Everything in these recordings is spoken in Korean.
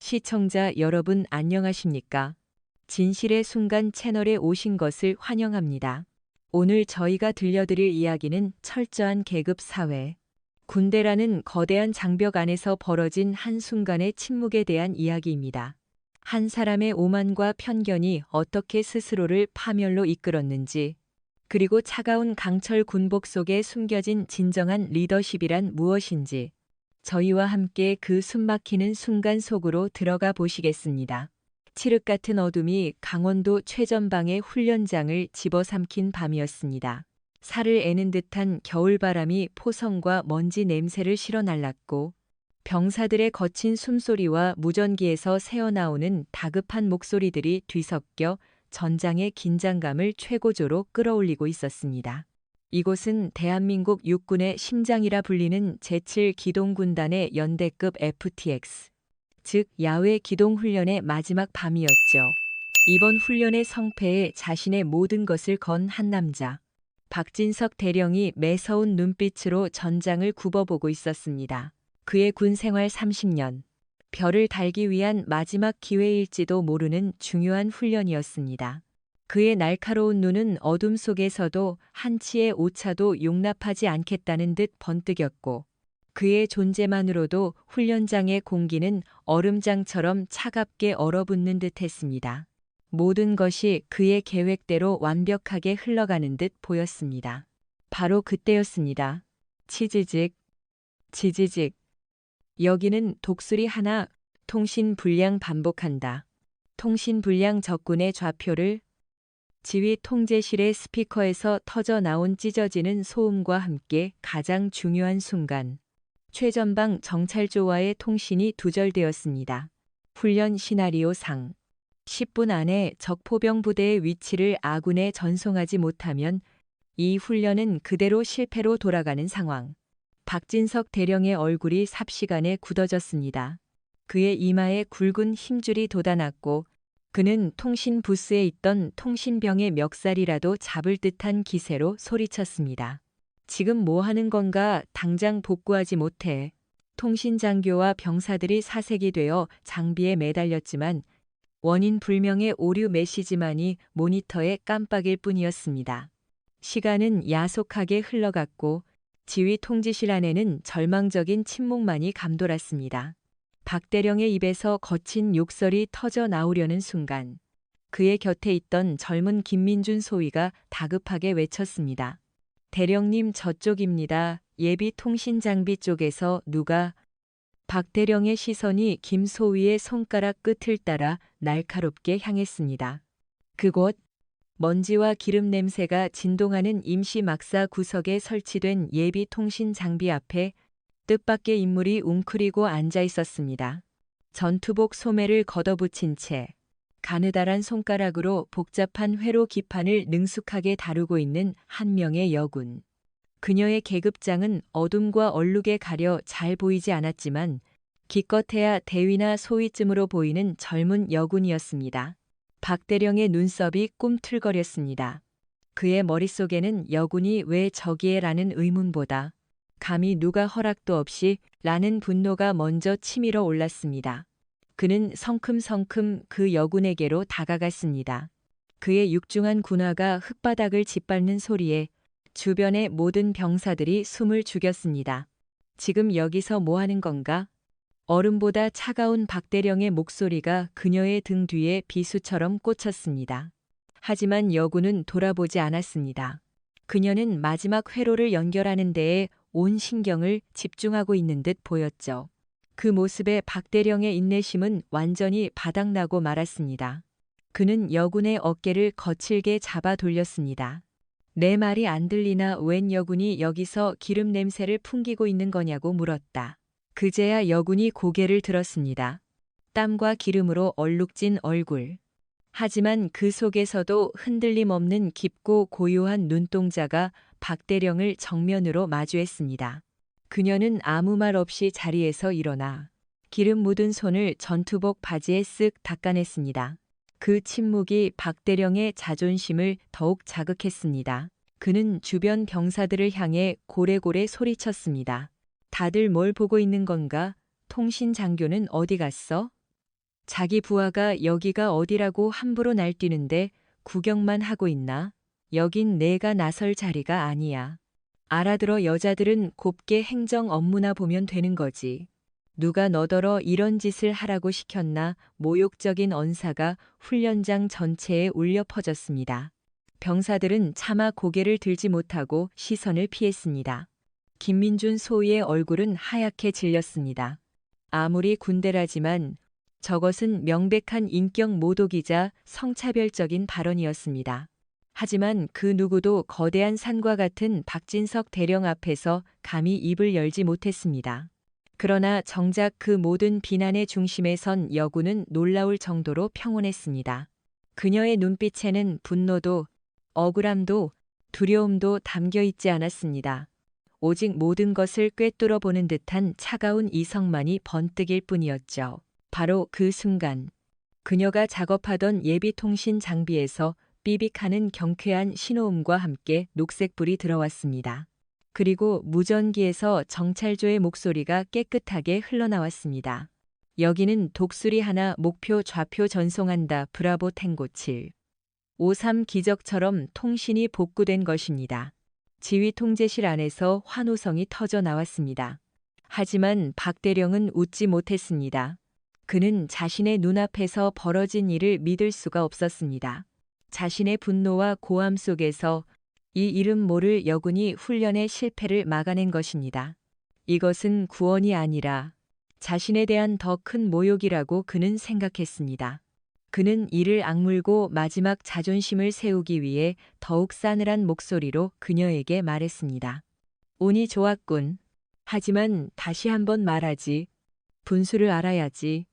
시청자 여러분 안녕하십니까? 진실의 순간 채널에 오신 것을 환영합니다. 오늘 저희가 들려드릴 이야기는 철저한 계급 사회. 군대라는 거대한 장벽 안에서 벌어진 한순간의 침묵에 대한 이야기입니다. 한 사람의 오만과 편견이 어떻게 스스로를 파멸로 이끌었는지, 그리고 차가운 강철 군복 속에 숨겨진 진정한 리더십이란 무엇인지, 저희와 함께 그 숨막히는 순간 속으로 들어가 보시겠습니다. 칠흑 같은 어둠이 강원도 최전방의 훈련장을 집어삼킨 밤이었습니다. 살을 애는 듯한 겨울바람이 포성과 먼지 냄새를 실어 날랐고, 병사들의 거친 숨소리와 무전기에서 새어나오는 다급한 목소리들이 뒤섞여 전장의 긴장감을 최고조로 끌어올리고 있었습니다. 이곳은 대한민국 육군의 심장이라 불리는 제7기동군단의 연대급 FTX, 즉 야외 기동훈련의 마지막 밤이었죠. 이번 훈련의 성패에 자신의 모든 것을 건 한 남자. 박진석 대령이 매서운 눈빛으로 전장을 굽어보고 있었습니다. 그의 군 생활 30년, 별을 달기 위한 마지막 기회일지도 모르는 중요한 훈련이었습니다. 그의 날카로운 눈은 어둠 속에서도 한치의 오차도 용납하지 않겠다는 듯 번뜩였고, 그의 존재만으로도 훈련장의 공기는 얼음장처럼 차갑게 얼어붙는 듯 했습니다. 모든 것이 그의 계획대로 완벽하게 흘러가는 듯 보였습니다. 바로 그때였습니다. 치지직, 지지직. 여기는 독수리 하나, 통신 불량 반복한다. 통신 불량 적군의 좌표를. 지휘 통제실의 스피커에서 터져 나온 찢어지는 소음과 함께 가장 중요한 순간, 최전방 정찰조와의 통신이 두절되었습니다. 훈련 시나리오상 10분 안에 적 포병 부대의 위치를 아군에 전송하지 못하면 이 훈련은 그대로 실패로 돌아가는 상황. 박진석 대령의 얼굴이 삽시간에 굳어졌습니다. 그의 이마에 굵은 힘줄이 돋아났고, 그는 통신 부스에 있던 통신병의 멱살이라도 잡을 듯한 기세로 소리쳤습니다. 지금 뭐 하는 건가? 당장 복구하지 못해. 통신 장교와 병사들이 사색이 되어 장비에 매달렸지만 원인 불명의 오류 메시지만이 모니터에 깜빡일 뿐이었습니다. 시간은 야속하게 흘러갔고 지휘 통지실 안에는 절망적인 침묵만이 감돌았습니다. 박 대령의 입에서 거친 욕설이 터져 나오려는 순간, 그의 곁에 있던 젊은 김민준 소위가 다급하게 외쳤습니다. 대령님, 저쪽입니다. 예비 통신 장비 쪽에서 누가. 박 대령의 시선이 김 소위의 손가락 끝을 따라 날카롭게 향했습니다. 그곳, 먼지와 기름 냄새가 진동하는 임시 막사 구석에 설치된 예비 통신 장비 앞에 뜻밖의 인물이 웅크리고 앉아 있었습니다. 전투복 소매를 걷어붙인 채 가느다란 손가락으로 복잡한 회로 기판을 능숙하게 다루고 있는 한 명의 여군. 그녀의 계급장은 어둠과 얼룩에 가려 잘 보이지 않았지만 기껏해야 대위나 소위쯤으로 보이는 젊은 여군이었습니다. 박 대령의 눈썹이 꿈틀거렸습니다. 그의 머릿속에는 여군이 왜 저기에라는 의문보다 감히 누가 허락도 없이 라는 분노가 먼저 치밀어 올랐습니다. 그는 성큼성큼 그 여군에게로 다가갔습니다. 그의 육중한 군화가 흙바닥을 짓밟는 소리에 주변의 모든 병사들이 숨을 죽였습니다. 지금 여기서 뭐 하는 건가? 얼음보다 차가운 박대령의 목소리가 그녀의 등 뒤에 비수처럼 꽂혔습니다. 하지만 여군은 돌아보지 않았습니다. 그녀는 마지막 회로를 연결하는 데에 온 신경을 집중하고 있는 듯 보였죠. 그 모습에 박대령의 인내심은 완전히 바닥나고 말았습니다. 그는 여군의 어깨를 거칠게 잡아 돌렸습니다. 내 말이 안 들리나? 웬 여군이 여기서 기름 냄새를 풍기고 있는 거냐고 물었다. 그제야 여군이 고개를 들었습니다. 땀과 기름으로 얼룩진 얼굴. 하지만 그 속에서도 흔들림 없는 깊고 고요한 눈동자가 박대령을 정면으로 마주했습니다. 그녀는 아무 말 없이 자리에서 일어나 기름 묻은 손을 전투복 바지에 쓱 닦아냈습니다. 그 침묵이 박대령의 자존심을 더욱 자극했습니다. 그는 주변 병사들을 향해 고래고래 소리쳤습니다. 다들 뭘 보고 있는 건가? 통신 장교는 어디 갔어? 자기 부하가 여기가 어디라고 함부로 날뛰는데 구경만 하고 있나? 여긴 내가 나설 자리가 아니야. 알아들어 여자들은 곱게 행정 업무나 보면 되는 거지. 누가 너더러 이런 짓을 하라고 시켰나 모욕적인 언사가 훈련장 전체에 울려 퍼졌습니다. 병사들은 차마 고개를 들지 못하고 시선을 피했습니다. 김민준 소위의 얼굴은 하얗게 질렸습니다. 아무리 군대라지만 저것은 명백한 인격 모독이자 성차별적인 발언이었습니다. 하지만 그 누구도 거대한 산과 같은 박진석 대령 앞에서 감히 입을 열지 못했습니다. 그러나 정작 그 모든 비난의 중심에 선 여군은 놀라울 정도로 평온했습니다. 그녀의 눈빛에는 분노도, 억울함도, 두려움도 담겨 있지 않았습니다. 오직 모든 것을 꿰뚫어 보는 듯한 차가운 이성만이 번뜩일 뿐이었죠. 바로 그 순간, 그녀가 작업하던 예비통신 장비에서 삐빅하는 경쾌한 신호음과 함께 녹색불이 들어왔습니다. 그리고 무전기에서 정찰조의 목소리가 깨끗하게 흘러나왔습니다. 여기는 독수리 하나 목표 좌표 전송한다. 브라보 탱고 7. 53 기적처럼 통신이 복구된 것입니다. 지휘 통제실 안에서 환호성이 터져 나왔습니다. 하지만 박 대령은 웃지 못했습니다. 그는 자신의 눈앞에서 벌어진 일을 믿을 수가 없었습니다. 자신의 분노와 고함 속에서 이 이름 모를 여군이 훈련의 실패를 막아낸 것입니다. 이것은 구원이 아니라 자신에 대한 더 큰 모욕이라고 그는 생각했습니다. 그는 이를 악물고 마지막 자존심을 세우기 위해 더욱 싸늘한 목소리로 그녀에게 말했습니다. 운이 좋았군. 하지만 다시 한번 말하지. 분수를 알아야지.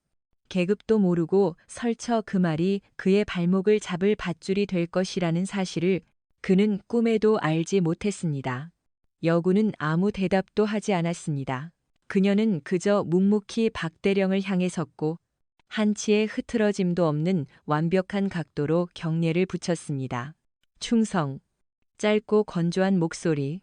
계급도 모르고 설쳐 그 말이 그의 발목을 잡을 밧줄이 될 것이라는 사실을 그는 꿈에도 알지 못했습니다. 여군은 아무 대답도 하지 않았습니다. 그녀는 그저 묵묵히 박 대령을 향해 섰고 한치의 흐트러짐도 없는 완벽한 각도로 경례를 붙였습니다. 충성. 짧고 건조한 목소리.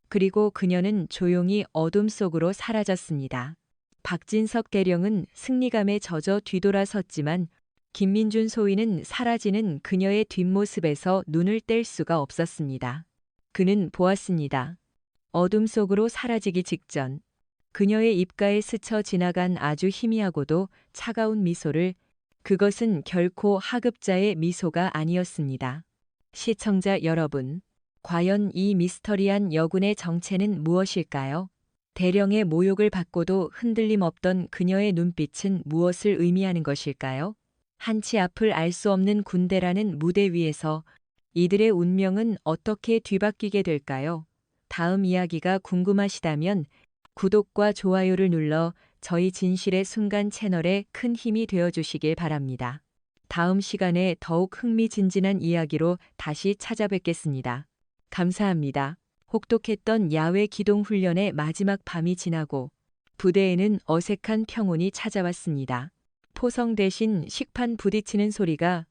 그리고 그녀는 조용히 어둠 속으로 사라졌습니다. 박진석 대령은 승리감에 젖어 뒤돌아섰지만 김민준 소위는 사라지는 그녀의 뒷모습에서 눈을 뗄 수가 없었습니다. 그는 보았습니다. 어둠 속으로 사라지기 직전 그녀의 입가에 스쳐 지나간 아주 희미하고도 차가운 미소를, 그것은 결코 하급자의 미소가 아니었습니다. 시청자 여러분, 과연 이 미스터리한 여군의 정체는 무엇일까요? 대령의 모욕을 받고도 흔들림 없던 그녀의 눈빛은 무엇을 의미하는 것일까요? 한치 앞을 알 수 없는 군대라는 무대 위에서 이들의 운명은 어떻게 뒤바뀌게 될까요? 다음 이야기가 궁금하시다면 구독과 좋아요를 눌러 저희 진실의 순간 채널에 큰 힘이 되어주시길 바랍니다. 다음 시간에 더욱 흥미진진한 이야기로 다시 찾아뵙겠습니다. 감사합니다. 혹독했던 야외 기동 훈련의 마지막 밤이 지나고 부대에는 어색한 평온이 찾아왔습니다. 포성 대신 식판 부딪히는 소리가,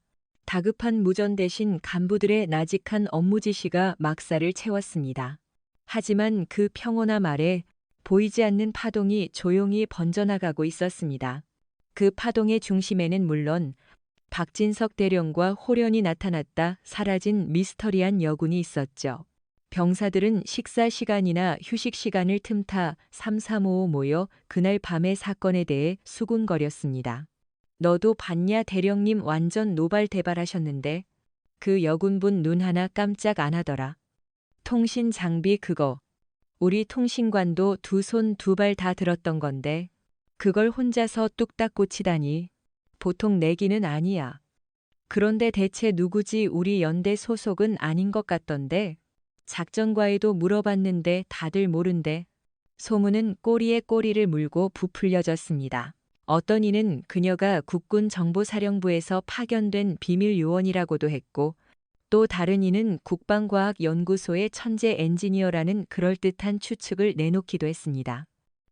다급한 무전 대신 간부들의 나직한 업무 지시가 막사를 채웠습니다. 하지만 그 평온함 아래 보이지 않는 파동이 조용히 번져나가고 있었습니다. 그 파동의 중심에는 물론 박진석 대령과 호련히 나타났다 사라진 미스터리한 여군이 있었죠. 병사들은 식사 시간이나 휴식 시간을 틈타 3355 모여 그날 밤의 사건에 대해 수군거렸습니다. 너도 봤냐? 대령님 완전 노발대발하셨는데 그 여군분 눈 하나 깜짝 안 하더라. 통신 장비 그거. 우리 통신관도 두 손 두 발 다 들었던 건데 그걸 혼자서 뚝딱 고치다니. 보통 내기는 아니야. 그런데 대체 누구지? 우리 연대 소속은 아닌 것 같던데. 작전과에도 물어봤는데 다들 모른대. 소문은 꼬리에 꼬리를 물고 부풀려졌습니다. 어떤 이는 그녀가 국군정보사령부에서 파견된 비밀 요원이라고도 했고, 또 다른 이는 국방과학연구소의 천재 엔지니어라는 그럴듯한 추측을 내놓기도 했습니다.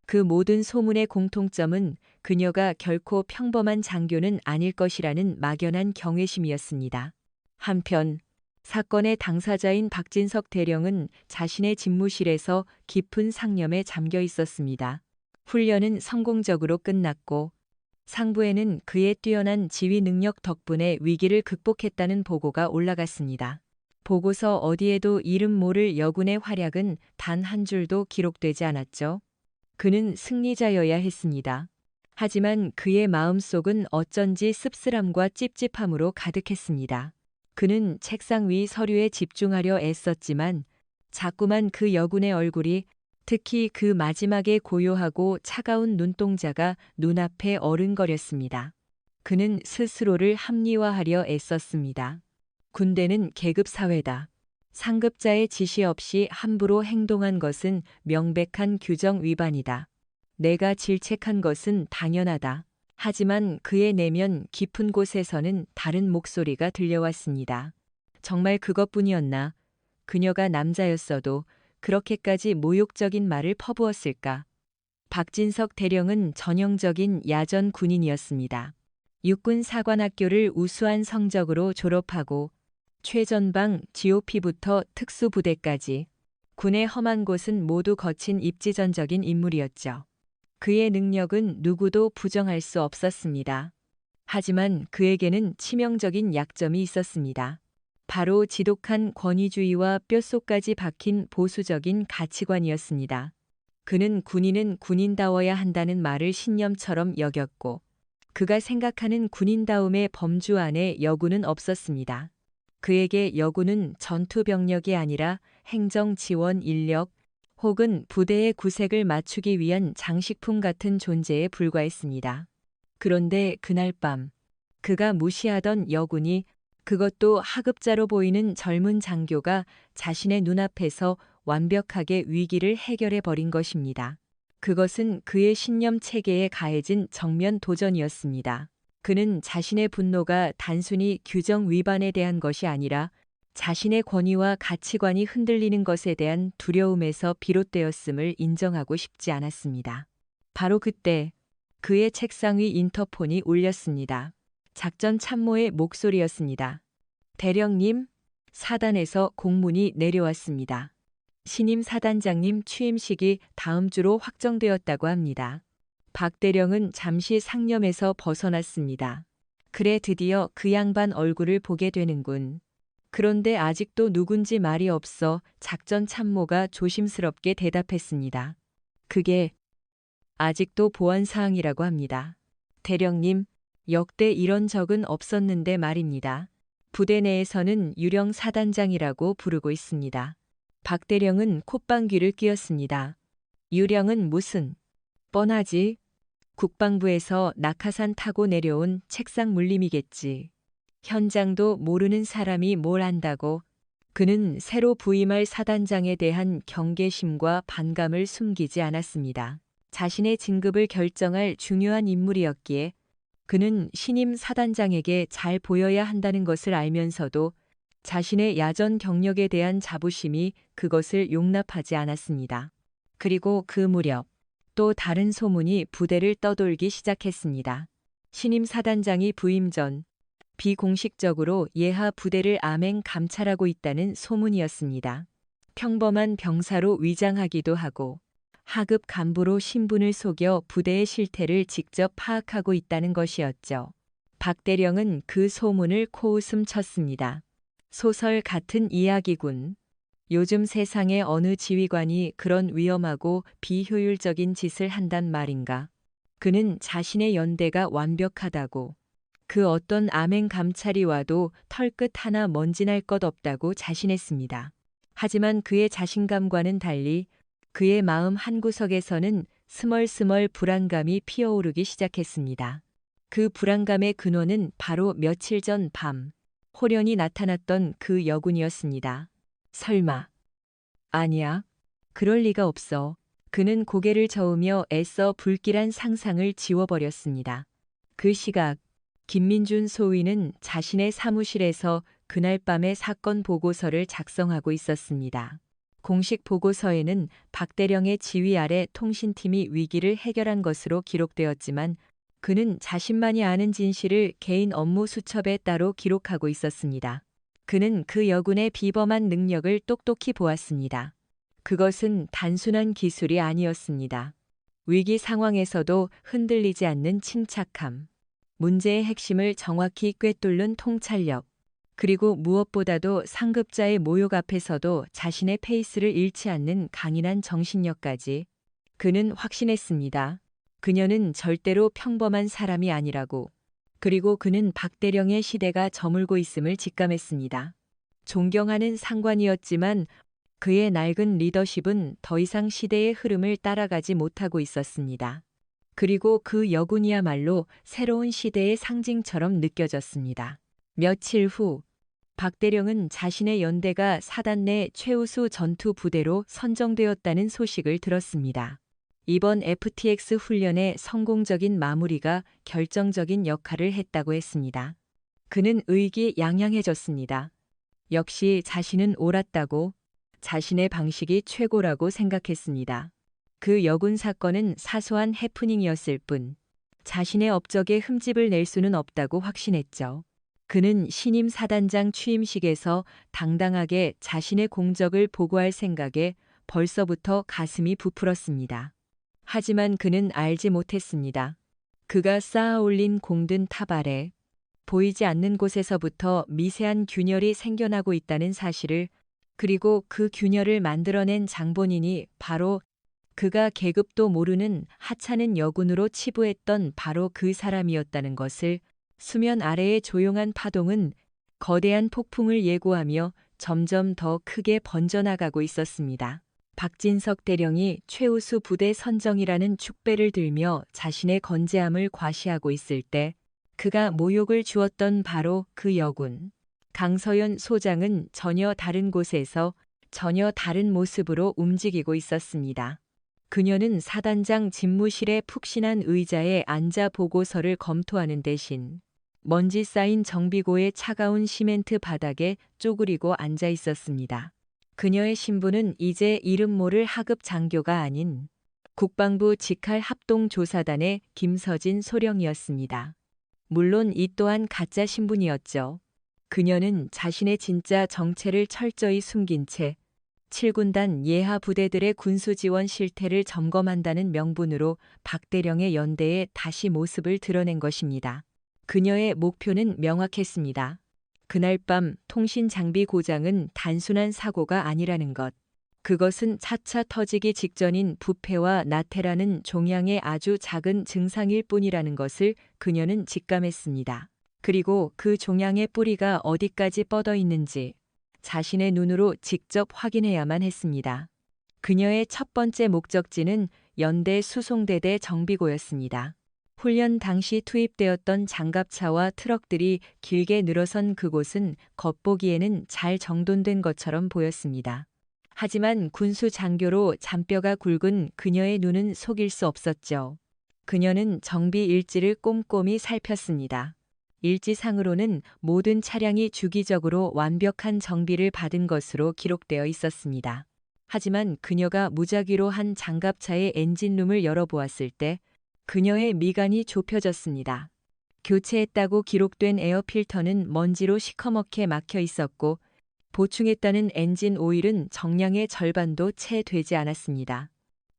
그 모든 소문의 공통점은 그녀가 결코 평범한 장교는 아닐 것이라는 막연한 경외심이었습니다. 한편 사건의 당사자인 박진석 대령은 자신의 집무실에서 깊은 상념에 잠겨 있었습니다. 훈련은 성공적으로 끝났고 상부에는 그의 뛰어난 지휘 능력 덕분에 위기를 극복했다는 보고가 올라갔습니다. 보고서 어디에도 이름 모를 여군의 활약은 단 한 줄도 기록되지 않았죠. 그는 승리자여야 했습니다. 하지만 그의 마음속은 어쩐지 씁쓸함과 찝찝함으로 가득했습니다. 그는 책상 위 서류에 집중하려 애썼지만 자꾸만 그 여군의 얼굴이, 특히 그 마지막에 고요하고 차가운 눈동자가 눈앞에 어른거렸습니다. 그는 스스로를 합리화하려 애썼습니다. 군대는 계급사회다. 상급자의 지시 없이 함부로 행동한 것은 명백한 규정 위반이다. 내가 질책한 것은 당연하다. 하지만 그의 내면 깊은 곳에서는 다른 목소리가 들려왔습니다. 정말 그것뿐이었나? 그녀가 남자였어도 그렇게까지 모욕적인 말을 퍼부었을까? 박진석 대령은 전형적인 야전 군인이었습니다. 육군 사관학교를 우수한 성적으로 졸업하고 최전방 GOP부터 특수부대까지 군의 험한 곳은 모두 거친 입지전적인 인물이었죠. 그의 능력은 누구도 부정할 수 없었습니다. 하지만 그에게는 치명적인 약점이 있었습니다. 바로 지독한 권위주의와 뼛속까지 박힌 보수적인 가치관이었습니다. 그는 군인은 군인다워야 한다는 말을 신념처럼 여겼고, 그가 생각하는 군인다움의 범주 안에 여군은 없었습니다. 그에게 여군은 전투병력이 아니라 행정지원 인력 혹은 부대의 구색을 맞추기 위한 장식품 같은 존재에 불과했습니다. 그런데 그날 밤, 그가 무시하던 여군이, 그것도 하급자로 보이는 젊은 장교가 자신의 눈앞에서 완벽하게 위기를 해결해 버린 것입니다. 그것은 그의 신념 체계에 가해진 정면 도전이었습니다. 그는 자신의 분노가 단순히 규정 위반에 대한 것이 아니라 자신의 권위와 가치관이 흔들리는 것에 대한 두려움에서 비롯되었음을 인정하고 싶지 않았습니다. 바로 그때 그의 책상 위 인터폰이 울렸습니다. 작전 참모의 목소리였습니다. 대령님, 사단에서 공문이 내려왔습니다. 신임 사단장님 취임식이 다음 주로 확정되었다고 합니다. 박 대령은 잠시 상념에서 벗어났습니다. 그래, 드디어 그 양반 얼굴을 보게 되는군. 그런데 아직도 누군지 말이 없어 작전 참모가 조심스럽게 대답했습니다. 그게 아직도 보안사항이라고 합니다. 대령님, 역대 이런 적은 없었는데 말입니다. 부대 내에서는 유령 사단장이라고 부르고 있습니다. 박 대령은 콧방귀를 뀌었습니다. 유령은 무슨? 뻔하지. 국방부에서 낙하산 타고 내려온 책상 물림이겠지. 현장도 모르는 사람이 뭘 안다고. 그는 새로 부임할 사단장에 대한 경계심과 반감을 숨기지 않았습니다. 자신의 진급을 결정할 중요한 인물이었기에 그는 신임 사단장에게 잘 보여야 한다는 것을 알면서도 자신의 야전 경력에 대한 자부심이 그것을 용납하지 않았습니다. 그리고 그 무렵 또 다른 소문이 부대를 떠돌기 시작했습니다. 신임 사단장이 부임 전 비공식적으로 예하 부대를 암행 감찰하고 있다는 소문이었습니다. 평범한 병사로 위장하기도 하고 하급 간부로 신분을 속여 부대의 실태를 직접 파악하고 있다는 것이었죠. 박 대령은 그 소문을 코웃음 쳤습니다. 소설 같은 이야기군. 요즘 세상의 어느 지휘관이 그런 위험하고 비효율적인 짓을 한단 말인가. 그는 자신의 연대가 완벽하다고, 그 어떤 암행 감찰이 와도 털끝 하나 먼지날 것 없다고 자신했습니다. 하지만 그의 자신감과는 달리 그의 마음 한구석에서는 스멀스멀 불안감이 피어오르기 시작했습니다. 그 불안감의 근원은 바로 며칠 전 밤 홀연히 나타났던 그 여군이었습니다. 설마. 아니야. 그럴 리가 없어. 그는 고개를 저으며 애써 불길한 상상을 지워버렸습니다. 그 시각 김민준 소위는 자신의 사무실에서 그날 밤의 사건 보고서를 작성하고 있었습니다. 공식 보고서에는 박 대령의 지휘 아래 통신팀이 위기를 해결한 것으로 기록되었지만 그는 자신만이 아는 진실을 개인 업무 수첩에 따로 기록하고 있었습니다. 그는 그 여군의 비범한 능력을 똑똑히 보았습니다. 그것은 단순한 기술이 아니었습니다. 위기 상황에서도 흔들리지 않는 침착함. 문제의 핵심을 정확히 꿰뚫는 통찰력. 그리고 무엇보다도 상급자의 모욕 앞에서도 자신의 페이스를 잃지 않는 강인한 정신력까지. 그는 확신했습니다. 그녀는 절대로 평범한 사람이 아니라고. 그리고 그는 박대령의 시대가 저물고 있음을 직감했습니다. 존경하는 상관이었지만 그의 낡은 리더십은 더 이상 시대의 흐름을 따라가지 못하고 있었습니다. 그리고 그 여군이야말로 새로운 시대의 상징처럼 느껴졌습니다. 며칠 후, 박대령은 자신의 연대가 사단 내 최우수 전투 부대로 선정되었다는 소식을 들었습니다. 이번 FTX 훈련의 성공적인 마무리가 결정적인 역할을 했다고 했습니다. 그는 의기양양해졌습니다. 역시 자신은 옳았다고, 자신의 방식이 최고라고 생각했습니다. 그 여군 사건은 사소한 해프닝이었을 뿐, 자신의 업적에 흠집을 낼 수는 없다고 확신했죠. 그는 신임 사단장 취임식에서 당당하게 자신의 공적을 보고할 생각에 벌써부터 가슴이 부풀었습니다. 하지만 그는 알지 못했습니다. 그가 쌓아 올린 공든 탑 아래 보이지 않는 곳에서부터 미세한 균열이 생겨나고 있다는 사실을, 그리고 그 균열을 만들어낸 장본인이 바로 그가 계급도 모르는 하찮은 여군으로 치부했던 바로 그 사람이었다는 것을. 수면 아래의 조용한 파동은 거대한 폭풍을 예고하며 점점 더 크게 번져나가고 있었습니다. 박진석 대령이 최우수 부대 선정이라는 축배를 들며 자신의 건재함을 과시하고 있을 때 그가 모욕을 주었던 바로 그 여군. 강서연 소장은 전혀 다른 곳에서 전혀 다른 모습으로 움직이고 있었습니다. 그녀는 사단장 집무실의 푹신한 의자에 앉아 보고서를 검토하는 대신 먼지 쌓인 정비고의 차가운 시멘트 바닥에 쪼그리고 앉아 있었습니다. 그녀의 신분은 이제 이름 모를 하급 장교가 아닌 국방부 직할 합동조사단의 김서진 소령이었습니다. 물론 이 또한 가짜 신분이었죠. 그녀는 자신의 진짜 정체를 철저히 숨긴 채 7군단 예하 부대들의 군수 지원 실태를 점검한다는 명분으로 박대령의 연대에 다시 모습을 드러낸 것입니다. 그녀의 목표는 명확했습니다. 그날 밤 통신 장비 고장은 단순한 사고가 아니라는 것. 그것은 차차 터지기 직전인 부패와 나태라는 종양의 아주 작은 증상일 뿐이라는 것을 그녀는 직감했습니다. 그리고 그 종양의 뿌리가 어디까지 뻗어 있는지 자신의 눈으로 직접 확인해야만 했습니다. 그녀의 첫 번째 목적지는 연대 수송대대 정비고였습니다. 훈련 당시 투입되었던 장갑차와 트럭들이 길게 늘어선 그곳은 겉보기에는 잘 정돈된 것처럼 보였습니다. 하지만 군수 장교로 잔뼈가 굵은 그녀의 눈은 속일 수 없었죠. 그녀는 정비 일지를 꼼꼼히 살폈습니다. 일지상으로는 모든 차량이 주기적으로 완벽한 정비를 받은 것으로 기록되어 있었습니다. 하지만 그녀가 무작위로 한 장갑차의 엔진룸을 열어보았을 때 그녀의 미간이 좁혀졌습니다. 교체했다고 기록된 에어필터는 먼지로 시커멓게 막혀 있었고 보충했다는 엔진 오일은 정량의 절반도 채 되지 않았습니다.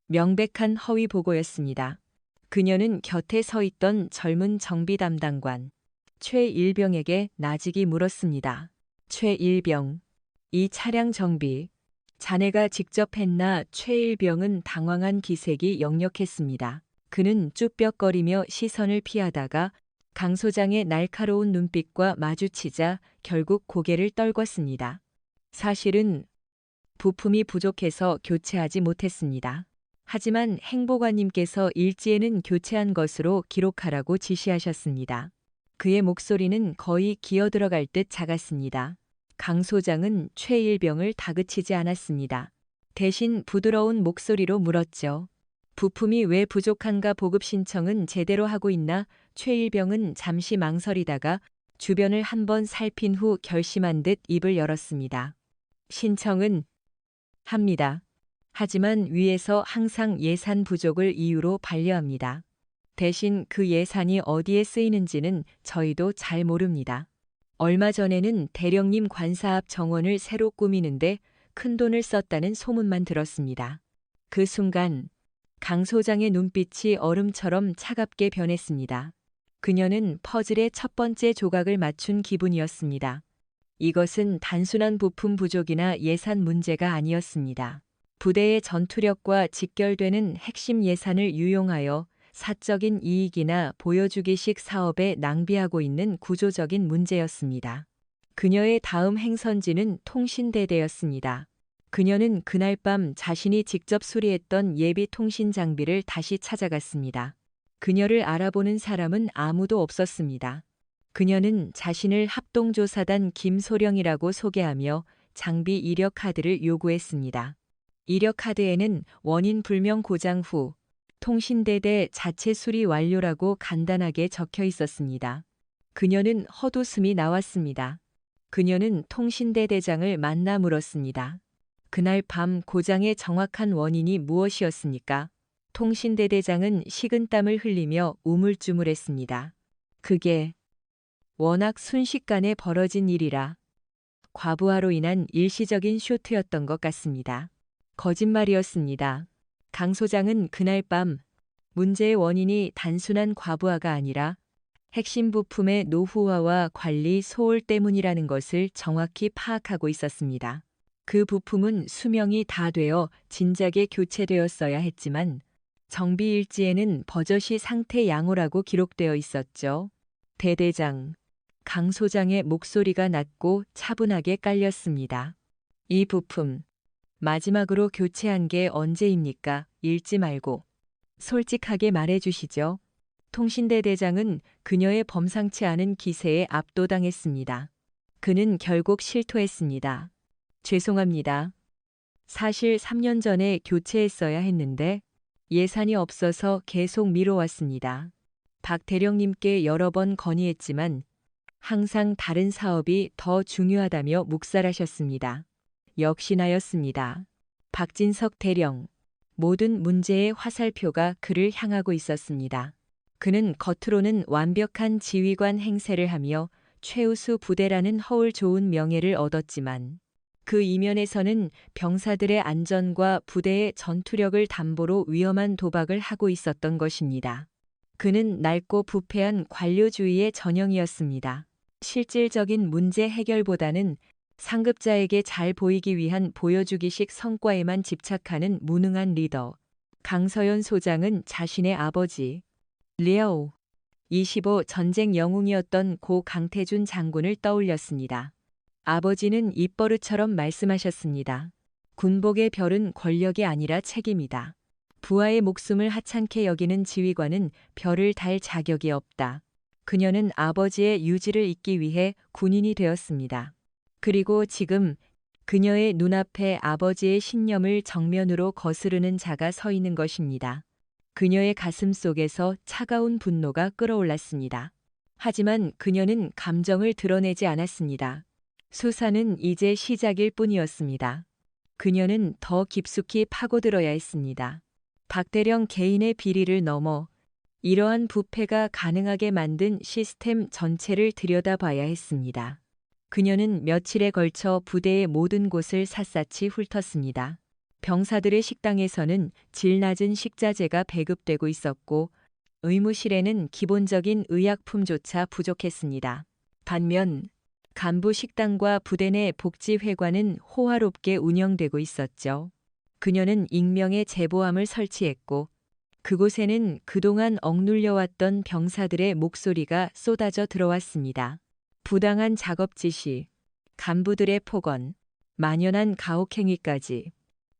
명백한 허위 보고였습니다. 그녀는 곁에 서 있던 젊은 정비 담당관 최일병에게 나직이 물었습니다. 최일병, 이 차량 정비 자네가 직접 했나? 최일병은 당황한 기색이 역력했습니다. 그는 쭈뼛거리며 시선을 피하다가 강 소장의 날카로운 눈빛과 마주치자 결국 고개를 떨궜습니다. 사실은 부품이 부족해서 교체하지 못했습니다. 하지만 행보관님께서 일지에는 교체한 것으로 기록하라고 지시하셨습니다. 그의 목소리는 거의 기어들어갈 듯 작았습니다. 강 소장은 최일병을 다그치지 않았습니다. 대신 부드러운 목소리로 물었죠. 부품이 왜 부족한가? 보급 신청은 제대로 하고 있나? 최일병은 잠시 망설이다가 주변을 한번 살핀 후 결심한 듯 입을 열었습니다. 신청은 합니다. 하지만 위에서 항상 예산 부족을 이유로 반려합니다. 대신 그 예산이 어디에 쓰이는지는 저희도 잘 모릅니다. 얼마 전에는 대령님 관사 앞 정원을 새로 꾸미는데 큰돈을 썼다는 소문만 들었습니다. 그 순간 강 소장의 눈빛이 얼음처럼 차갑게 변했습니다. 그녀는 퍼즐의 첫 번째 조각을 맞춘 기분이었습니다. 이것은 단순한 부품 부족이나 예산 문제가 아니었습니다. 부대의 전투력과 직결되는 핵심 예산을 유용하여 사적인 이익이나 보여주기식 사업에 낭비하고 있는 구조적인 문제였습니다. 그녀의 다음 행선지는 통신대대였습니다. 그녀는 그날 밤 자신이 직접 수리했던 예비 통신 장비를 다시 찾아갔습니다. 그녀를 알아보는 사람은 아무도 없었습니다. 그녀는 자신을 합동조사단 김소령이라고 소개하며 장비 이력 카드를 요구했습니다. 이력 카드에는 원인 불명 고장 후 통신대대 자체 수리 완료라고 간단하게 적혀 있었습니다. 그녀는 헛웃음이 나왔습니다. 그녀는 통신대 대장을 만나 물었습니다. 그날 밤 고장의 정확한 원인이 무엇이었습니까? 통신대 대장은 식은땀을 흘리며 우물쭈물했습니다. 그게 워낙 순식간에 벌어진 일이라 과부하로 인한 일시적인 쇼트였던 것 같습니다. 거짓말이었습니다. 강 소장은 그날 밤 문제의 원인이 단순한 과부하가 아니라 핵심 부품의 노후화와 관리 소홀 때문이라는 것을 정확히 파악하고 있었습니다. 그 부품은 수명이 다 되어 진작에 교체되었어야 했지만 정비 일지에는 버젓이 상태 양호라고 기록되어 있었죠. 대대장, 강 소장의 목소리가 낮고 차분하게 깔렸습니다. 이 부품, 마지막으로 교체한 게 언제입니까? 읽지 말고 솔직하게 말해 주시죠. 통신대 대장은 그녀의 범상치 않은 기세에 압도당했습니다. 그는 결국 실토했습니다. 죄송합니다. 사실 3년 전에 교체했어야 했는데 예산이 없어서 계속 미뤄왔습니다. 박 대령님께 여러 번 건의했지만 항상 다른 사업이 더 중요하다며 묵살하셨습니다. 역시나였습니다. 박진석 대령. 모든 문제의 화살표가 그를 향하고 있었습니다. 그는 겉으로는 완벽한 지휘관 행세를 하며 최우수 부대라는 허울 좋은 명예를 얻었지만 그 이면에서는 병사들의 안전과 부대의 전투력을 담보로 위험한 도박을 하고 있었던 것입니다. 그는 낡고 부패한 관료주의의 전형이었습니다. 실질적인 문제 해결보다는 상급자에게 잘 보이기 위한 보여주기식 성과에만 집착하는 무능한 리더. 강서연 소장은 자신의 아버지 리오 25 전쟁 영웅이었던 고 강태준 장군을 떠올렸습니다. 아버지는 입버릇처럼 말씀하셨습니다. 군복의 별은 권력이 아니라 책임이다. 부하의 목숨을 하찮게 여기는 지휘관은 별을 달 자격이 없다. 그녀는 아버지의 유지를 잇기 위해 군인이 되었습니다. 그리고 지금 그녀의 눈앞에 아버지의 신념을 정면으로 거스르는 자가 서 있는 것입니다. 그녀의 가슴 속에서 차가운 분노가 끓어올랐습니다. 하지만 그녀는 감정을 드러내지 않았습니다. 수사는 이제 시작일 뿐이었습니다. 그녀는 더 깊숙이 파고들어야 했습니다. 박대령 개인의 비리를 넘어 이러한 부패가 가능하게 만든 시스템 전체를 들여다봐야 했습니다. 그녀는 며칠에 걸쳐 부대의 모든 곳을 샅샅이 훑었습니다. 병사들의 식당에서는 질 낮은 식자재가 배급되고 있었고 의무실에는 기본적인 의약품조차 부족했습니다. 반면 간부 식당과 부대 내 복지회관은 호화롭게 운영되고 있었죠. 그녀는 익명의 제보함을 설치했고 그곳에는 그동안 억눌려왔던 병사들의 목소리가 쏟아져 들어왔습니다. 부당한 작업 지시, 간부들의 폭언, 만연한 가혹행위까지.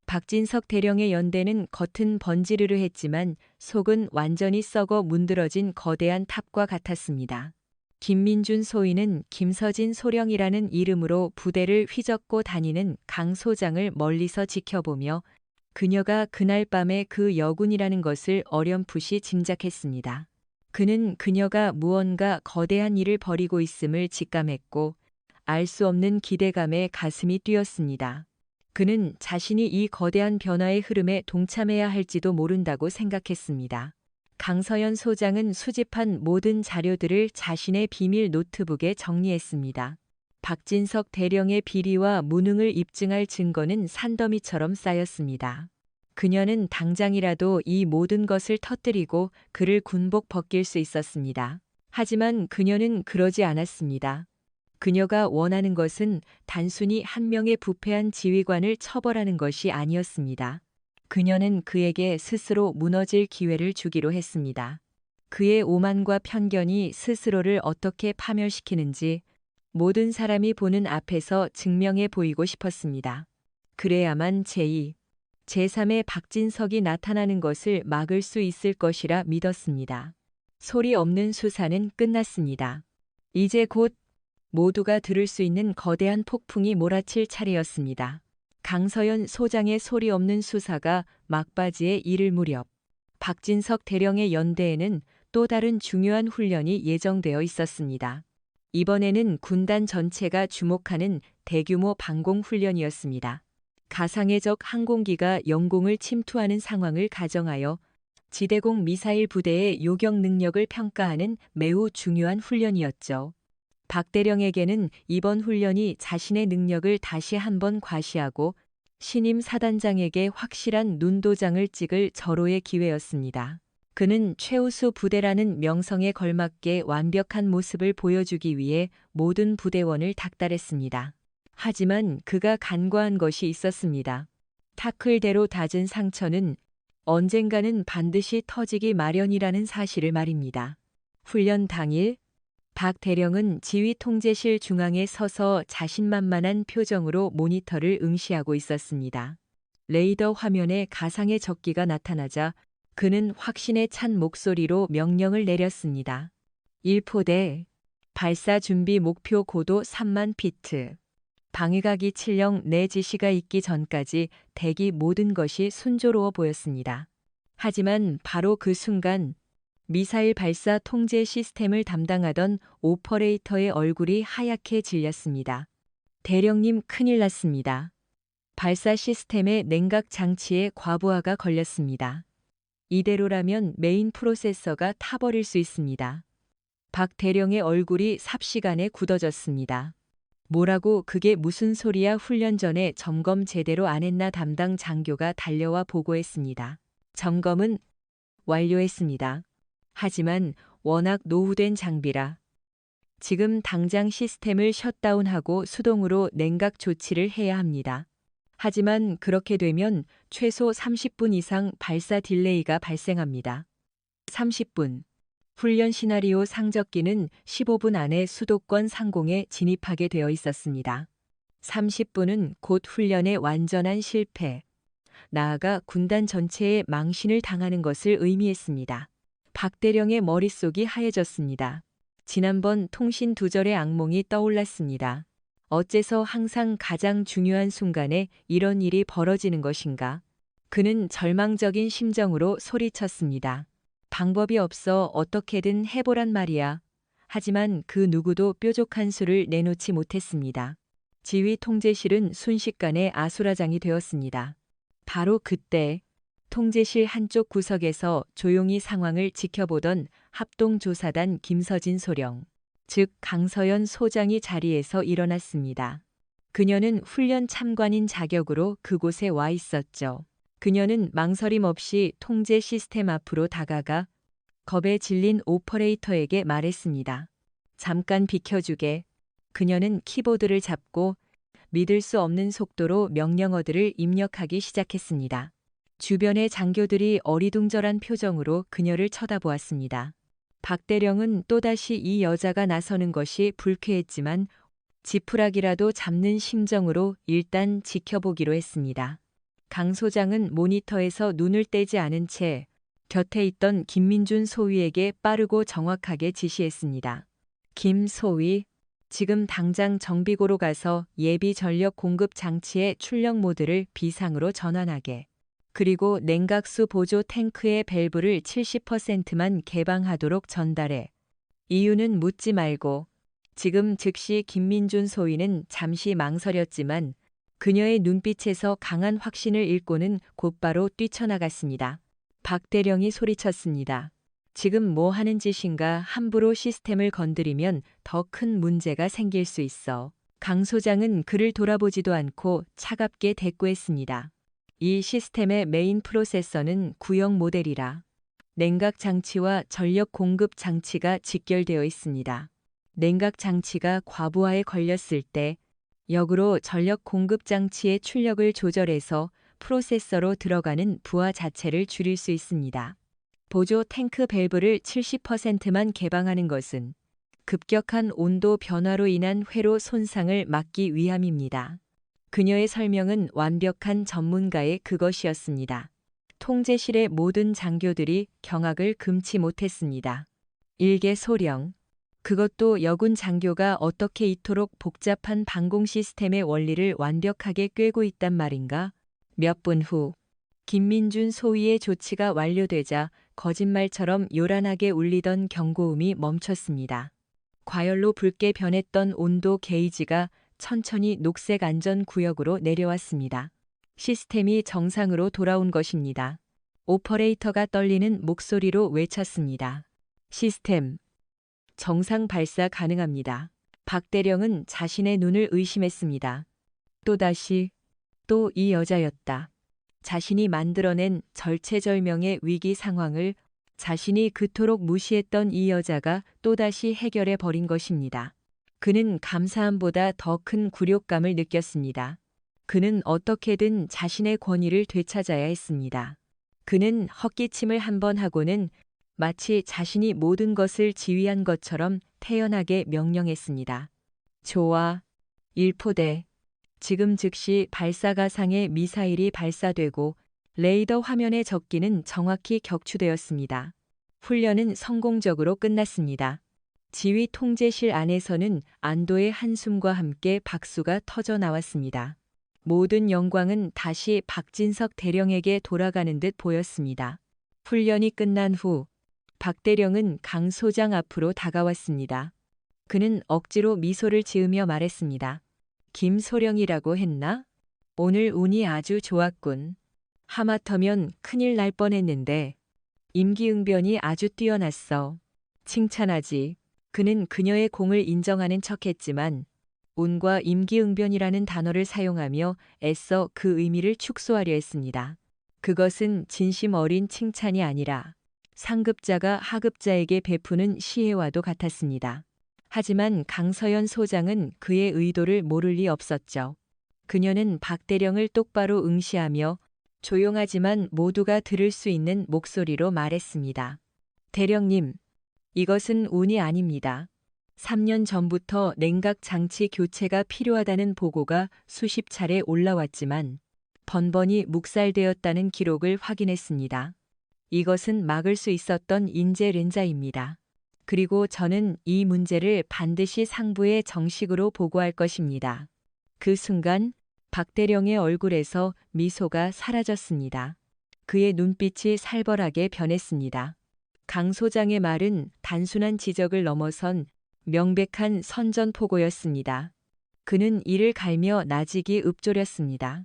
박진석 대령의 연대는 겉은 번지르르했지만 속은 완전히 썩어 문드러진 거대한 탑과 같았습니다. 김민준 소위는 김서진 소령이라는 이름으로 부대를 휘젓고 다니는 강 소장을 멀리서 지켜보며 그녀가 그날 밤에 그 여군이라는 것을 어렴풋이 짐작했습니다. 그는 그녀가 무언가 거대한 일을 벌이고 있음을 직감했고 알 수 없는 기대감에 가슴이 뛰었습니다. 그는 자신이 이 거대한 변화의 흐름에 동참해야 할지도 모른다고 생각했습니다. 강서연 소장은 수집한 모든 자료들을 자신의 비밀 노트북에 정리했습니다. 박진석 대령의 비리와 무능을 입증할 증거는 산더미처럼 쌓였습니다. 그녀는 당장이라도 이 모든 것을 터뜨리고 그를 군복 벗길 수 있었습니다. 하지만 그녀는 그러지 않았습니다. 그녀가 원하는 것은 단순히 한 명의 부패한 지휘관을 처벌하는 것이 아니었습니다. 그녀는 그에게 스스로 무너질 기회를 주기로 했습니다. 그의 오만과 편견이 스스로를 어떻게 파멸시키는지 모든 사람이 보는 앞에서 증명해 보이고 싶었습니다. 그래야만 제2, 제3의 박진석이 나타나는 것을 막을 수 있을 것이라 믿었습니다. 소리 없는 수사는 끝났습니다. 이제 곧 모두가 들을 수 있는 거대한 폭풍이 몰아칠 차례였습니다. 강서연 소장의 소리 없는 수사가 막바지에 이를 무렵 박진석 대령의 연대에는 또 다른 중요한 훈련이 예정되어 있었습니다. 이번에는 군단 전체가 주목하는 대규모 방공 훈련이었습니다. 가상의 적 항공기가 영공을 침투하는 상황을 가정하여 지대공 미사일 부대의 요격 능력을 평가하는 매우 중요한 훈련이었죠. 박 대령에게는 이번 훈련이 자신의 능력을 다시 한번 과시하고 신임 사단장에게 확실한 눈도장을 찍을 절호의 기회였습니다. 그는 최우수 부대라는 명성에 걸맞게 완벽한 모습을 보여주기 위해 모든 부대원을 닥달했습니다. 하지만 그가 간과한 것이 있었습니다. 타클대로 다진 상처는 언젠가는 반드시 터지기 마련이라는 사실을 말입니다. 훈련 당일 박 대령은 지휘 통제실 중앙에 서서 자신만만한 표정으로 모니터를 응시하고 있었습니다. 레이더 화면에 가상의 적기가 나타나자 그는 확신에 찬 목소리로 명령을 내렸습니다. 1포대 발사 준비 목표 고도 3만 피트. 방위각이 칠령 내 지시가 있기 전까지 대기 모든 것이 순조로워 보였습니다. 하지만 바로 그 순간 미사일 발사 통제 시스템을 담당하던 오퍼레이터의 얼굴이 하얗게 질렸습니다. 대령님, 큰일 났습니다. 발사 시스템의 냉각 장치에 과부하가 걸렸습니다. 이대로라면 메인 프로세서가 타버릴 수 있습니다. 박 대령의 얼굴이 삽시간에 굳어졌습니다. 뭐라고, 그게 무슨 소리야? 훈련 전에 점검 제대로 안 했나? 담당 장교가 달려와 보고했습니다. 점검은 완료했습니다. 하지만 워낙 노후된 장비라 지금 당장 시스템을 셧다운하고 수동으로 냉각 조치를 해야 합니다. 하지만 그렇게 되면 최소 30분 이상 발사 딜레이가 발생합니다. 30분. 훈련 시나리오 상적기는 15분 안에 수도권 상공에 진입하게 되어 있었습니다. 30분은 곧 훈련의 완전한 실패, 나아가 군단 전체에 망신을 당하는 것을 의미했습니다. 박 대령의 머릿속이 하얘졌습니다. 지난번 통신 두절의 악몽이 떠올랐습니다. 어째서 항상 가장 중요한 순간에 이런 일이 벌어지는 것인가? 그는 절망적인 심정으로 소리쳤습니다. 방법이 없어 어떻게든 해보란 말이야. 하지만 그 누구도 뾰족한 수를 내놓지 못했습니다. 지휘 통제실은 순식간에 아수라장이 되었습니다. 바로 그때 통제실 한쪽 구석에서 조용히 상황을 지켜보던 합동조사단 김서진 소령, 즉 강서연 소장이 자리에서 일어났습니다. 그녀는 훈련 참관인 자격으로 그곳에 와 있었죠. 그녀는 망설임 없이 통제 시스템 앞으로 다가가 겁에 질린 오퍼레이터에게 말했습니다. 잠깐 비켜주게. 그녀는 키보드를 잡고 믿을 수 없는 속도로 명령어들을 입력하기 시작했습니다. 주변의 장교들이 어리둥절한 표정으로 그녀를 쳐다보았습니다. 박 대령은 또다시 이 여자가 나서는 것이 불쾌했지만 지푸라기라도 잡는 심정으로 일단 지켜보기로 했습니다. 강 소장은 모니터에서 눈을 떼지 않은 채 곁에 있던 김민준 소위에게 빠르고 정확하게 지시했습니다. 김 소위, 지금 당장 정비고로 가서 예비 전력 공급 장치의 출력 모드를 비상으로 전환하게. 그리고 냉각수 보조 탱크의 밸브를 70%만 개방하도록 전달해. 이유는 묻지 말고. 지금 즉시. 김민준 소위는 잠시 망설였지만 그녀의 눈빛에서 강한 확신을 읽고는 곧바로 뛰쳐나갔습니다. 박 대령이 소리쳤습니다. 지금 뭐 하는 짓인가? 함부로 시스템을 건드리면 더 큰 문제가 생길 수 있어. 강 소장은 그를 돌아보지도 않고 차갑게 대꾸했습니다. 이 시스템의 메인 프로세서는 구형 모델이라 냉각 장치와 전력 공급 장치가 직결되어 있습니다. 냉각 장치가 과부하에 걸렸을 때 역으로 전력 공급 장치의 출력을 조절해서 프로세서로 들어가는 부하 자체를 줄일 수 있습니다. 보조 탱크 밸브를 70%만 개방하는 것은 급격한 온도 변화로 인한 회로 손상을 막기 위함입니다. 그녀의 설명은 완벽한 전문가의 그것이었습니다. 통제실의 모든 장교들이 경악을 금치 못했습니다. 일개 소령. 그것도 여군 장교가 어떻게 이토록 복잡한 방공 시스템의 원리를 완벽하게 꿰고 있단 말인가? 몇 분 후, 김민준 소위의 조치가 완료되자 거짓말처럼 요란하게 울리던 경고음이 멈췄습니다. 과열로 붉게 변했던 온도 게이지가 천천히 녹색 안전 구역으로 내려왔습니다. 시스템이 정상으로 돌아온 것입니다. 오퍼레이터가 떨리는 목소리로 외쳤습니다. 시스템 정상 발사 가능합니다. 박 대령은 자신의 눈을 의심했습니다. 또다시 또 이 여자였다. 자신이 만들어낸 절체절명의 위기 상황을 자신이 그토록 무시했던 이 여자가 또다시 해결해 버린 것입니다. 그는 감사함보다 더 큰 굴욕감을 느꼈습니다. 그는 어떻게든 자신의 권위를 되찾아야 했습니다. 그는 헛기침을 한 번 하고는 마치 자신이 모든 것을 지휘한 것처럼 태연하게 명령했습니다. 좋아. 1포대. 지금 즉시 발사가상의 미사일이 발사되고 레이더 화면에 적기는 정확히 격추되었습니다. 훈련은 성공적으로 끝났습니다. 지휘 통제실 안에서는 안도의 한숨과 함께 박수가 터져 나왔습니다. 모든 영광은 다시 박진석 대령에게 돌아가는 듯 보였습니다. 훈련이 끝난 후 박 대령은 강 소장 앞으로 다가왔습니다. 그는 억지로 미소를 지으며 말했습니다. 김소령이라고 했나? 오늘 운이 아주 좋았군. 하마터면 큰일 날 뻔했는데 임기응변이 아주 뛰어났어. 칭찬하지. 그는 그녀의 공을 인정하는 척했지만 운과 임기응변이라는 단어를 사용하며 애써 그 의미를 축소하려 했습니다. 그것은 진심 어린 칭찬이 아니라 상급자가 하급자에게 베푸는 시혜와도 같았습니다. 하지만 강서연 소장은 그의 의도를 모를 리 없었죠. 그녀는 박 대령을 똑바로 응시하며 조용하지만 모두가 들을 수 있는 목소리로 말했습니다. 대령님, 이것은 운이 아닙니다. 3년 전부터 냉각 장치 교체가 필요하다는 보고가 수십 차례 올라왔지만 번번이 묵살되었다는 기록을 확인했습니다. 이것은 막을 수 있었던 인재 렌자입니다. 그리고 저는 이 문제를 반드시 상부에 정식으로 보고할 것입니다. 그 순간 박 대령의 얼굴에서 미소가 사라졌습니다. 그의 눈빛이 살벌하게 변했습니다. 강 소장의 말은 단순한 지적을 넘어선 명백한 선전포고였습니다. 그는 이를 갈며 나직이 읊조렸습니다.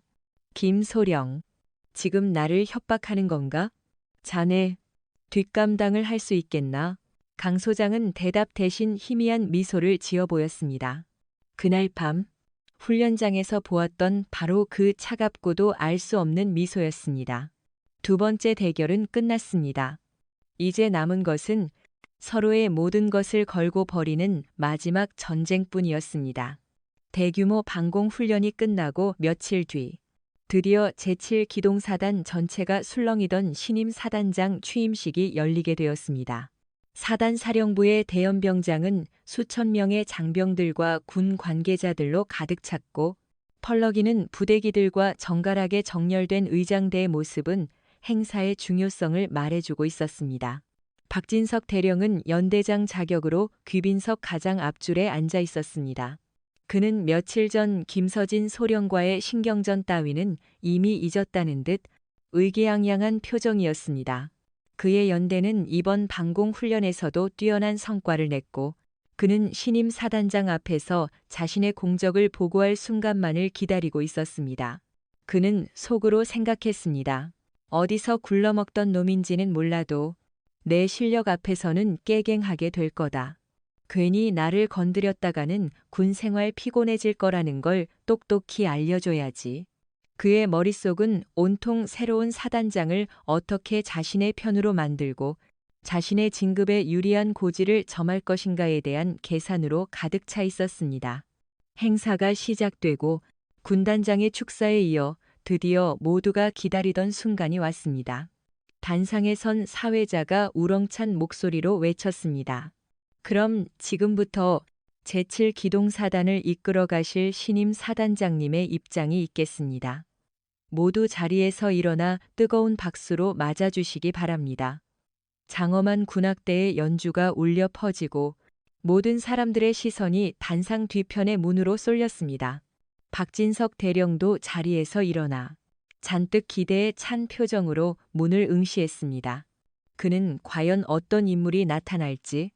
김소령, 지금 나를 협박하는 건가? 자네, 뒷감당을 할 수 있겠나? 강 소장은 대답 대신 희미한 미소를 지어 보였습니다. 그날 밤, 훈련장에서 보았던 바로 그 차갑고도 알 수 없는 미소였습니다. 두 번째 대결은 끝났습니다. 이제 남은 것은 서로의 모든 것을 걸고 벌이는 마지막 전쟁뿐이었습니다. 대규모 방공 훈련이 끝나고 며칠 뒤, 드디어 제7기동사단 전체가 술렁이던 신임 사단장 취임식이 열리게 되었습니다. 사단 사령부의 대연병장은 수천 명의 장병들과 군 관계자들로 가득 찼고 펄럭이는 부대기들과 정갈하게 정렬된 의장대의 모습은 행사의 중요성을 말해주고 있었습니다. 박진석 대령은 연대장 자격으로 귀빈석 가장 앞줄에 앉아 있었습니다. 그는 며칠 전 김서진 소령과의 신경전 따위는 이미 잊었다는 듯 의기양양한 표정이었습니다. 그의 연대는 이번 방공훈련에서도 뛰어난 성과를 냈고 그는 신임 사단장 앞에서 자신의 공적을 보고할 순간만을 기다리고 있었습니다. 그는 속으로 생각했습니다. 어디서 굴러먹던 놈인지는 몰라도 내 실력 앞에서는 깨갱하게 될 거다. 괜히 나를 건드렸다가는 군 생활 피곤해질 거라는 걸 똑똑히 알려줘야지. 그의 머릿속은 온통 새로운 사단장을 어떻게 자신의 편으로 만들고 자신의 진급에 유리한 고지를 점할 것인가에 대한 계산으로 가득 차 있었습니다. 행사가 시작되고 군단장의 축사에 이어 드디어 모두가 기다리던 순간이 왔습니다. 단상에 선 사회자가 우렁찬 목소리로 외쳤습니다. 그럼 지금부터 제7기동사단을 이끌어 가실 신임 사단장님의 입장이 있겠습니다. 모두 자리에서 일어나 뜨거운 박수로 맞아주시기 바랍니다. 장엄한 군악대의 연주가 울려 퍼지고 모든 사람들의 시선이 단상 뒤편의 문으로 쏠렸습니다. 박진석 대령도 자리에서 일어나 잔뜩 기대에 찬 표정으로 문을 응시했습니다. 그는 과연 어떤 인물이 나타날지,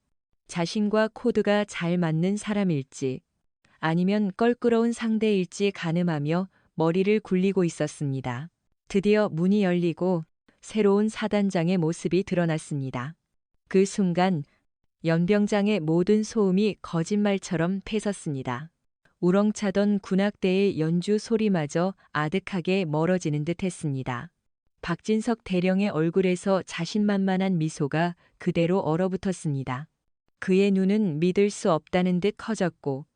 자신과 코드가 잘 맞는 사람일지, 아니면 껄끄러운 상대일지 가늠하며 머리를 굴리고 있었습니다. 드디어 문이 열리고 새로운 사단장의 모습이 드러났습니다. 그 순간 연병장의 모든 소음이 거짓말처럼 패섰습니다. 우렁차던 군악대의 연주 소리마저 아득하게 멀어지는 듯했습니다. 박진석 대령의 얼굴에서 자신만만한 미소가 그대로 얼어붙었습니다. 그의 눈은 믿을 수 없다는 듯 커졌고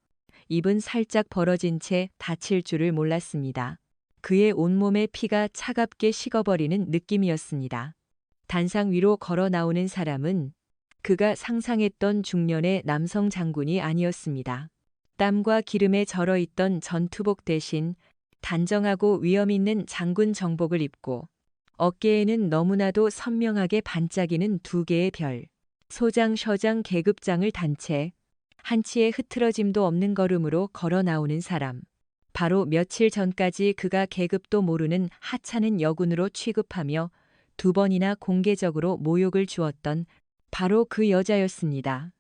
입은 살짝 벌어진 채 다칠 줄을 몰랐습니다. 그의 온몸의 피가 차갑게 식어버리는 느낌이었습니다. 단상 위로 걸어 나오는 사람은 그가 상상했던 중년의 남성 장군이 아니었습니다. 땀과 기름에 절어있던 전투복 대신 단정하고 위엄 있는 장군 정복을 입고 어깨에는 너무나도 선명하게 반짝이는 두 개의 별, 소장, 셔장, 계급장을 단 채 한치의 흐트러짐도 없는 걸음으로 걸어 나오는 사람. 바로 며칠 전까지 그가 계급도 모르는 하찮은 여군으로 취급하며 2번이나 공개적으로 모욕을 주었던 바로 그 여자였습니다.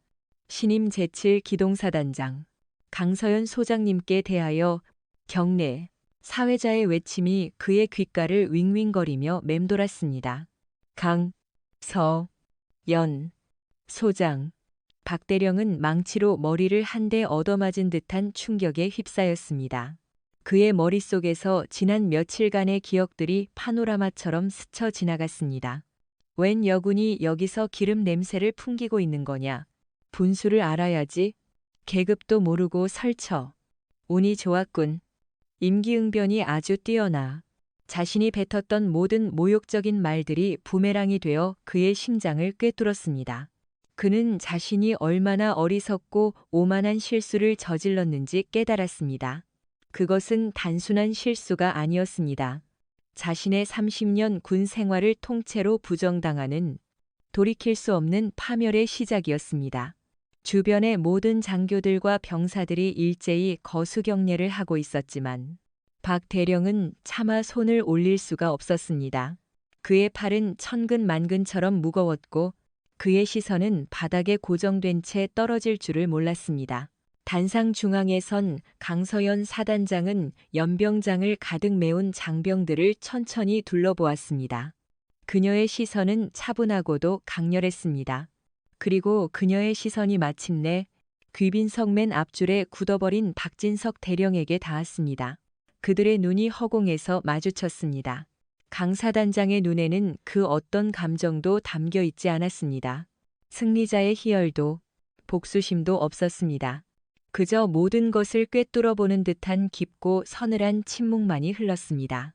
신임 제7기동사단장 강서연 소장님께 대하여 경례, 사회자의 외침이 그의 귓가를 윙윙거리며 맴돌았습니다. 강서연 소장. 박 대령은 망치로 머리를 한 대 얻어맞은 듯한 충격에 휩싸였습니다. 그의 머릿속에서 지난 며칠간의 기억들이 파노라마처럼 스쳐 지나갔습니다. 웬 여군이 여기서 기름 냄새를 풍기고 있는 거냐? 분수를 알아야지. 계급도 모르고 설쳐. 운이 좋았군. 임기응변이 아주 뛰어나. 자신이 뱉었던 모든 모욕적인 말들이 부메랑이 되어 그의 심장을 꿰뚫었습니다. 그는 자신이 얼마나 어리석고 오만한 실수를 저질렀는지 깨달았습니다. 그것은 단순한 실수가 아니었습니다. 자신의 30년 군 생활을 통째로 부정당하는 돌이킬 수 없는 파멸의 시작이었습니다. 주변의 모든 장교들과 병사들이 일제히 거수경례를 하고 있었지만 박 대령은 차마 손을 올릴 수가 없었습니다. 그의 팔은 천근만근처럼 무거웠고 그의 시선은 바닥에 고정된 채 떨어질 줄을 몰랐습니다. 단상 중앙에 선 강서연 사단장은 연병장을 가득 메운 장병들을 천천히 둘러보았습니다. 그녀의 시선은 차분하고도 강렬했습니다. 그리고 그녀의 시선이 마침내 귀빈석 맨 앞줄에 굳어버린 박진석 대령에게 닿았습니다. 그들의 눈이 허공에서 마주쳤습니다. 강 사단장의 눈에는 그 어떤 감정도 담겨 있지 않았습니다. 승리자의 희열도 복수심도 없었습니다. 그저 모든 것을 꿰뚫어 보는 듯한 깊고 서늘한 침묵만이 흘렀습니다.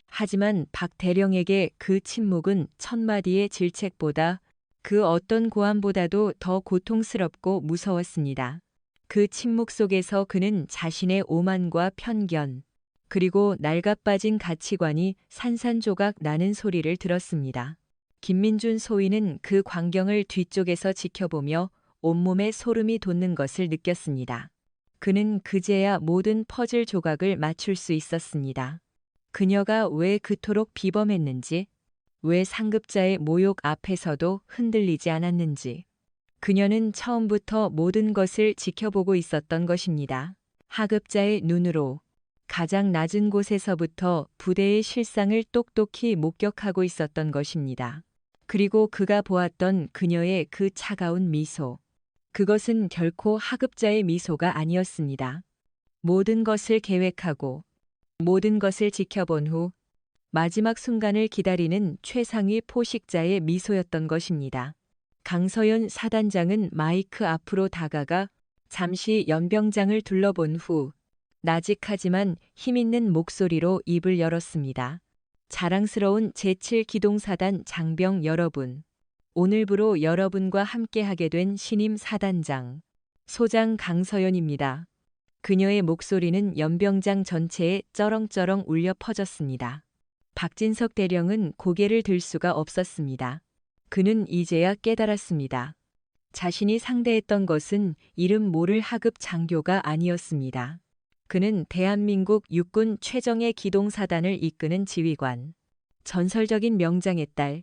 하지만 박 대령에게 그 침묵은 천마디의 질책보다 그 어떤 고함보다도 더 고통스럽고 무서웠습니다. 그 침묵 속에서 그는 자신의 오만과 편견, 그리고 낡아빠진 가치관이 산산조각 나는 소리를 들었습니다. 김민준 소위는 그 광경을 뒤쪽에서 지켜보며 온몸에 소름이 돋는 것을 느꼈습니다. 그는 그제야 모든 퍼즐 조각을 맞출 수 있었습니다. 그녀가 왜 그토록 비범했는지, 왜 상급자의 모욕 앞에서도 흔들리지 않았는지. 그녀는 처음부터 모든 것을 지켜보고 있었던 것입니다. 하급자의 눈으로 가장 낮은 곳에서부터 부대의 실상을 똑똑히 목격하고 있었던 것입니다. 그리고 그가 보았던 그녀의 그 차가운 미소. 그것은 결코 하급자의 미소가 아니었습니다. 모든 것을 계획하고 모든 것을 지켜본 후 마지막 순간을 기다리는 최상위 포식자의 미소였던 것입니다. 강서연 사단장은 마이크 앞으로 다가가 잠시 연병장을 둘러본 후 나직하지만 힘있는 목소리로 입을 열었습니다. 자랑스러운 제7기동사단 장병 여러분, 오늘부로 여러분과 함께하게 된 신임 사단장, 소장 강서연입니다. 그녀의 목소리는 연병장 전체에 쩌렁쩌렁 울려 퍼졌습니다. 박진석 대령은 고개를 들 수가 없었습니다. 그는 이제야 깨달았습니다. 자신이 상대했던 것은 이름 모를 하급 장교가 아니었습니다. 그는 대한민국 육군 최정예 기동사단을 이끄는 지휘관, 전설적인 명장의 딸,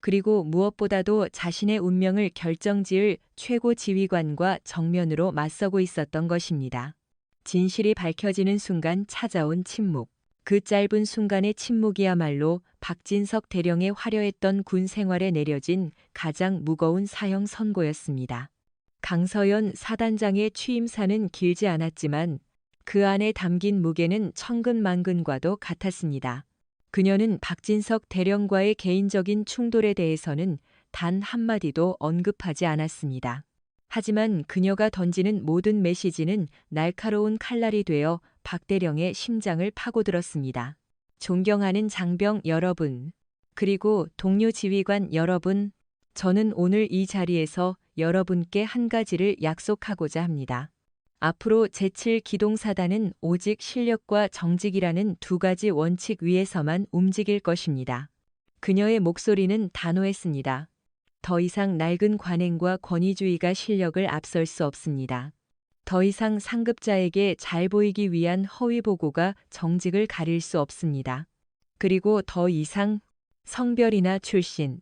그리고 무엇보다도 자신의 운명을 결정지을 최고 지휘관과 정면으로 맞서고 있었던 것입니다. 진실이 밝혀지는 순간 찾아온 침묵. 그 짧은 순간의 침묵이야말로 박진석 대령의 화려했던 군 생활에 내려진 가장 무거운 사형 선고였습니다. 강서연 사단장의 취임사는 길지 않았지만 그 안에 담긴 무게는 천근만근과도 같았습니다. 그녀는 박진석 대령과의 개인적인 충돌에 대해서는 단 한마디도 언급하지 않았습니다. 하지만 그녀가 던지는 모든 메시지는 날카로운 칼날이 되어 박 대령의 심장을 파고들었습니다. 존경하는 장병 여러분, 그리고 동료 지휘관 여러분, 저는 오늘 이 자리에서 여러분께 한 가지를 약속하고자 합니다. 앞으로 제7기동사단은 오직 실력과 정직이라는 두 가지 원칙 위에서만 움직일 것입니다. 그녀의 목소리는 단호했습니다. 더 이상 낡은 관행과 권위주의가 실력을 앞설 수 없습니다. 더 이상 상급자에게 잘 보이기 위한 허위 보고가 정직을 가릴 수 없습니다. 그리고 더 이상 성별이나 출신,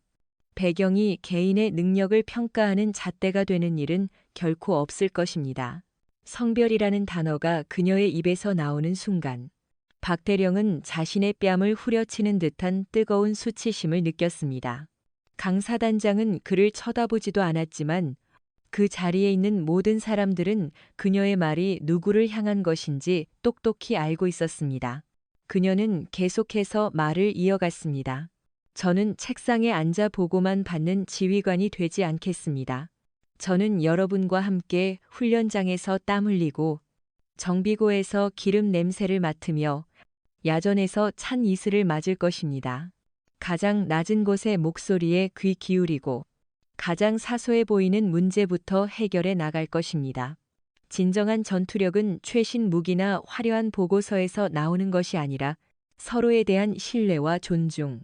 배경이 개인의 능력을 평가하는 잣대가 되는 일은 결코 없을 것입니다. 성별이라는 단어가 그녀의 입에서 나오는 순간, 박 대령은 자신의 뺨을 후려치는 듯한 뜨거운 수치심을 느꼈습니다. 강 사단장은 그를 쳐다보지도 않았지만 그 자리에 있는 모든 사람들은 그녀의 말이 누구를 향한 것인지 똑똑히 알고 있었습니다. 그녀는 계속해서 말을 이어갔습니다. 저는 책상에 앉아 보고만 받는 지휘관이 되지 않겠습니다. 저는 여러분과 함께 훈련장에서 땀 흘리고 정비고에서 기름 냄새를 맡으며 야전에서 찬 이슬을 맞을 것입니다. 가장 낮은 곳의 목소리에 귀 기울이고 가장 사소해 보이는 문제부터 해결해 나갈 것입니다. 진정한 전투력은 최신 무기나 화려한 보고서에서 나오는 것이 아니라 서로에 대한 신뢰와 존중,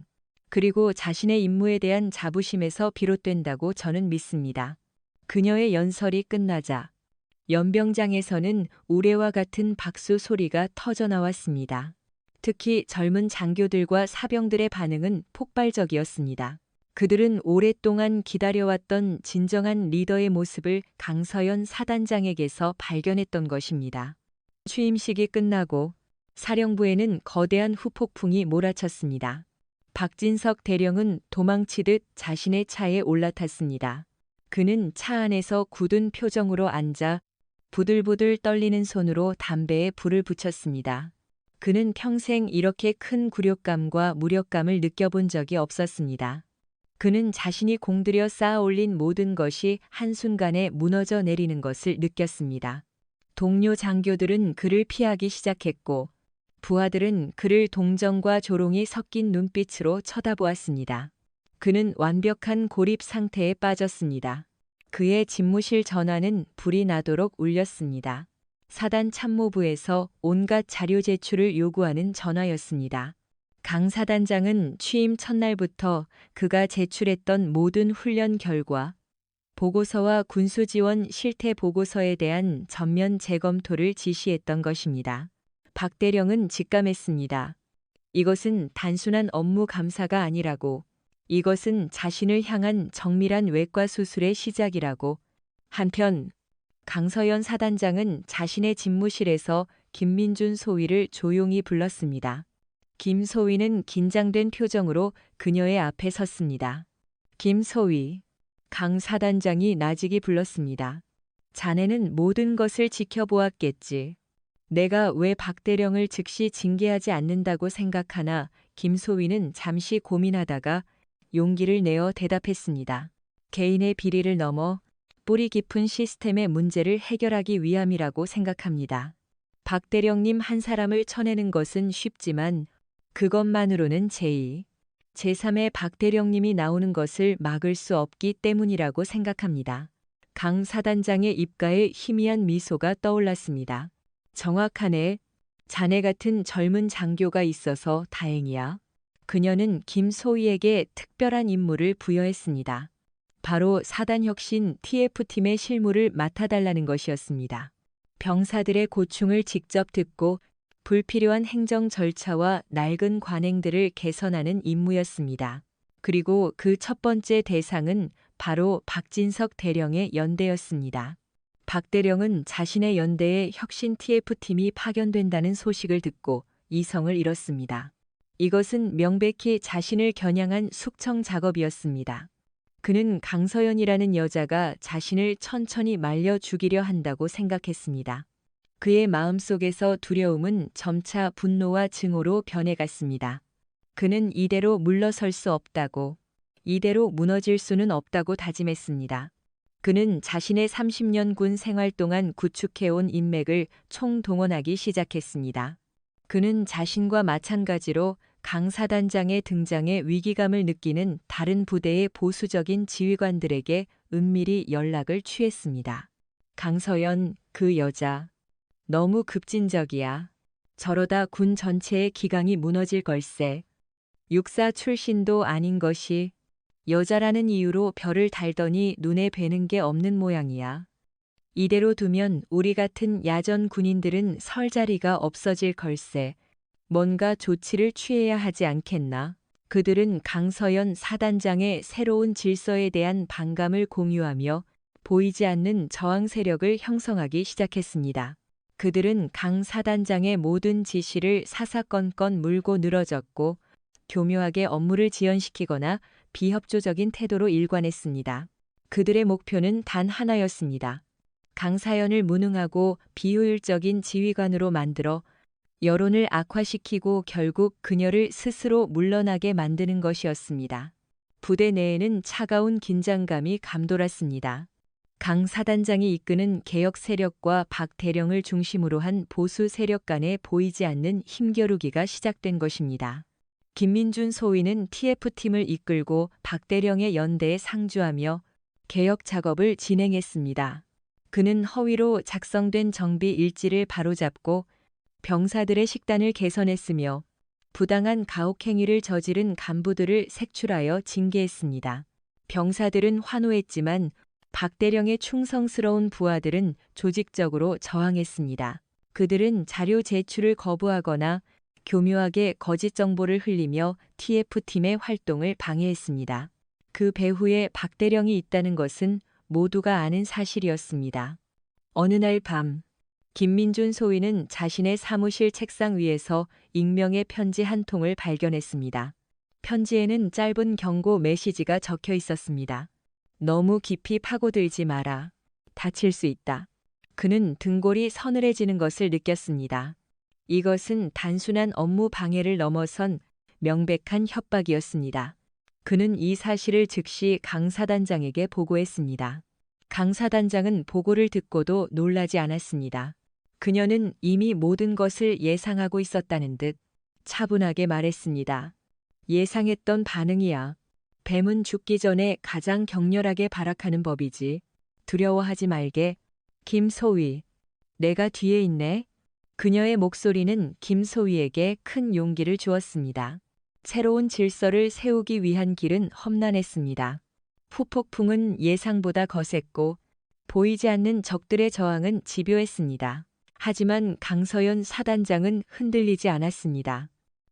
그리고 자신의 임무에 대한 자부심에서 비롯된다고 저는 믿습니다. 그녀의 연설이 끝나자 연병장에서는 우레와 같은 박수 소리가 터져나왔습니다. 특히 젊은 장교들과 사병들의 반응은 폭발적이었습니다. 그들은 오랫동안 기다려왔던 진정한 리더의 모습을 강서연 사단장에게서 발견했던 것입니다. 취임식이 끝나고 사령부에는 거대한 후폭풍이 몰아쳤습니다. 박진석 대령은 도망치듯 자신의 차에 올라탔습니다. 그는 차 안에서 굳은 표정으로 앉아 부들부들 떨리는 손으로 담배에 불을 붙였습니다. 그는 평생 이렇게 큰 굴욕감과 무력감을 느껴본 적이 없었습니다. 그는 자신이 공들여 쌓아 올린 모든 것이 한순간에 무너져 내리는 것을 느꼈습니다. 동료 장교들은 그를 피하기 시작했고 부하들은 그를 동정과 조롱이 섞인 눈빛으로 쳐다보았습니다. 그는 완벽한 고립 상태에 빠졌습니다. 그의 집무실 전화는 불이 나도록 울렸습니다. 사단 참모부에서 온갖 자료 제출을 요구하는 전화였습니다. 강 사단장은 취임 첫날부터 그가 제출했던 모든 훈련 결과, 보고서와 군수지원 실태 보고서에 대한 전면 재검토를 지시했던 것입니다. 박 대령은 직감했습니다. 이것은 단순한 업무 감사가 아니라고, 이것은 자신을 향한 정밀한 외과 수술의 시작이라고. 한편 강서연 사단장은 자신의 집무실에서 김민준 소위를 조용히 불렀습니다. 김 소위는 긴장된 표정으로 그녀의 앞에 섰습니다. 김 소위, 강 사단장이 나직이 불렀습니다. 자네는 모든 것을 지켜보았겠지. 내가 왜 박대령을 즉시 징계하지 않는다고 생각하나 김소위는 잠시 고민하다가 용기를 내어 대답했습니다. 개인의 비리를 넘어 뿌리 깊은 시스템의 문제를 해결하기 위함이라고 생각합니다. 박대령님 한 사람을 쳐내는 것은 쉽지만 그것만으로는 제2, 제3의 박대령님이 나오는 것을 막을 수 없기 때문이라고 생각합니다. 강 사단장의 입가에 희미한 미소가 떠올랐습니다. 정확하네. 자네 같은 젊은 장교가 있어서 다행이야. 그녀는 김소희에게 특별한 임무를 부여했습니다. 바로 사단혁신 TF팀의 실무를 맡아달라는 것이었습니다. 병사들의 고충을 직접 듣고 불필요한 행정 절차와 낡은 관행들을 개선하는 임무였습니다. 그리고 그 첫 번째 대상은 바로 박진석 대령의 연대였습니다. 박 대령은 자신의 연대에 혁신 TF팀이 파견된다는 소식을 듣고 이성을 잃었습니다. 이것은 명백히 자신을 겨냥한 숙청 작업이었습니다. 그는 강서연이라는 여자가 자신을 천천히 말려 죽이려 한다고 생각했습니다. 그의 마음속에서 두려움은 점차 분노와 증오로 변해갔습니다. 그는 이대로 물러설 수 없다고, 이대로 무너질 수는 없다고 다짐했습니다. 그는 자신의 30년 군 생활 동안 구축해온 인맥을 총동원하기 시작했습니다. 그는 자신과 마찬가지로 강 사단장의 등장에 위기감을 느끼는 다른 부대의 보수적인 지휘관들에게 은밀히 연락을 취했습니다. 강서연, 그 여자. 너무 급진적이야. 저러다 군 전체의 기강이 무너질 걸세. 육사 출신도 아닌 것이 여자라는 이유로 별을 달더니 눈에 뵈는 게 없는 모양이야. 이대로 두면 우리 같은 야전 군인들은 설 자리가 없어질 걸세. 뭔가 조치를 취해야 하지 않겠나? 그들은 강서연 사단장의 새로운 질서에 대한 반감을 공유하며 보이지 않는 저항 세력을 형성하기 시작했습니다. 그들은 강 사단장의 모든 지시를 사사건건 물고 늘어졌고 교묘하게 업무를 지연시키거나 비협조적인 태도로 일관했습니다. 그들의 목표는 단 하나였습니다. 강사연을 무능하고 비효율적인 지휘관으로 만들어 여론을 악화시키고 결국 그녀를 스스로 물러나게 만드는 것이었습니다. 부대 내에는 차가운 긴장감이 감돌았습니다. 강 사단장이 이끄는 개혁 세력과 박 대령을 중심으로 한 보수 세력 간에 보이지 않는 힘겨루기가 시작된 것입니다. 김민준 소위는 TF팀을 이끌고 박 대령의 연대에 상주하며 개혁 작업을 진행했습니다. 그는 허위로 작성된 정비 일지를 바로잡고 병사들의 식단을 개선했으며 부당한 가혹행위를 저지른 간부들을 색출하여 징계했습니다. 병사들은 환호했지만 박 대령의 충성스러운 부하들은 조직적으로 저항했습니다. 그들은 자료 제출을 거부하거나 교묘하게 거짓 정보를 흘리며 TF팀의 활동을 방해했습니다. 그 배후에 박 대령이 있다는 것은 모두가 아는 사실이었습니다. 어느 날 밤, 김민준 소위는 자신의 사무실 책상 위에서 익명의 편지 한 통을 발견했습니다. 편지에는 짧은 경고 메시지가 적혀 있었습니다. 너무 깊이 파고들지 마라. 다칠 수 있다. 그는 등골이 서늘해지는 것을 느꼈습니다. 이것은 단순한 업무 방해를 넘어선 명백한 협박이었습니다. 그는 이 사실을 즉시 강 사단장에게 보고했습니다. 강 사단장은 보고를 듣고도 놀라지 않았습니다. 그녀는 이미 모든 것을 예상하고 있었다는 듯 차분하게 말했습니다. 예상했던 반응이야. 뱀은 죽기 전에 가장 격렬하게 발악하는 법이지. 두려워하지 말게. 김소위. 내가 뒤에 있네. 그녀의 목소리는 김소위에게 큰 용기를 주었습니다. 새로운 질서를 세우기 위한 길은 험난했습니다. 후폭풍은 예상보다 거셌고 보이지 않는 적들의 저항은 집요했습니다. 하지만 강서연 사단장은 흔들리지 않았습니다.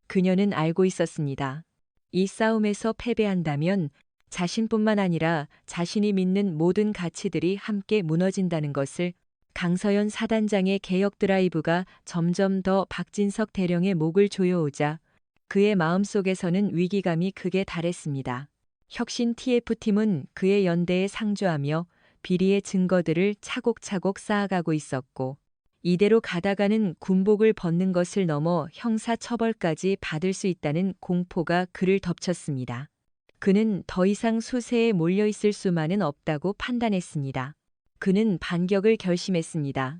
그녀는 알고 있었습니다. 이 싸움에서 패배한다면 자신뿐만 아니라 자신이 믿는 모든 가치들이 함께 무너진다는 것을. 강서연 사단장의 개혁 드라이브가 점점 더 박진석 대령의 목을 조여오자 그의 마음속에서는 위기감이 극에 달했습니다. 혁신 TF팀은 그의 연대에 상주하며 비리의 증거들을 차곡차곡 쌓아가고 있었고 이대로 가다가는 군복을 벗는 것을 넘어 형사처벌까지 받을 수 있다는 공포가 그를 덮쳤습니다. 그는 더 이상 수세에 몰려 있을 수만은 없다고 판단했습니다. 그는 반격을 결심했습니다.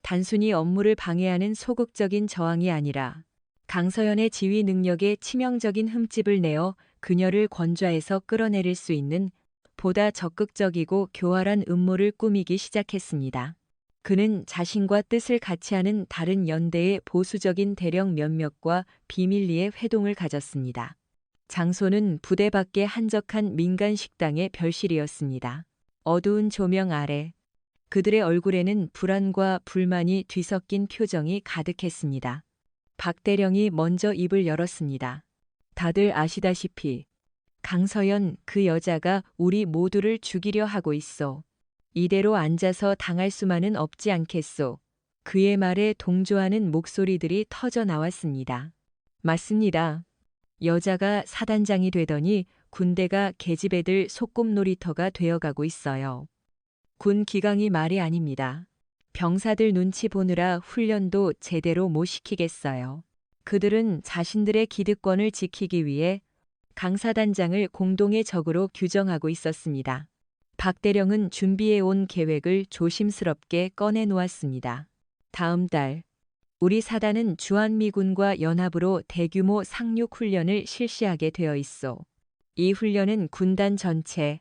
단순히 업무를 방해하는 소극적인 저항이 아니라 강서연의 지휘 능력에 치명적인 흠집을 내어 그녀를 권좌에서 끌어내릴 수 있는 보다 적극적이고 교활한 음모를 꾸미기 시작했습니다. 그는 자신과 뜻을 같이 하는 다른 연대의 보수적인 대령 몇몇과 비밀리에 회동을 가졌습니다. 장소는 부대 밖의 한적한 민간 식당의 별실이었습니다. 어두운 조명 아래 그들의 얼굴에는 불안과 불만이 뒤섞인 표정이 가득했습니다. 박 대령이 먼저 입을 열었습니다. 다들 아시다시피 강서연 그 여자가 우리 모두를 죽이려 하고 있어. 이대로 앉아서 당할 수만은 없지 않겠소. 그의 말에 동조하는 목소리들이 터져 나왔습니다. 맞습니다. 여자가 사단장이 되더니 군대가 계집애들 소꿉놀이터가 되어가고 있어요. 군 기강이 말이 아닙니다. 병사들 눈치 보느라 훈련도 제대로 못 시키겠어요. 그들은 자신들의 기득권을 지키기 위해 강사단장을 공동의 적으로 규정하고 있었습니다. 박 대령은 준비해온 계획을 조심스럽게 꺼내놓았습니다. 다음 달 우리 사단은 주한미군과 연합으로 대규모 상륙 훈련을 실시하게 되어 있어. 이 훈련은 군단 전체,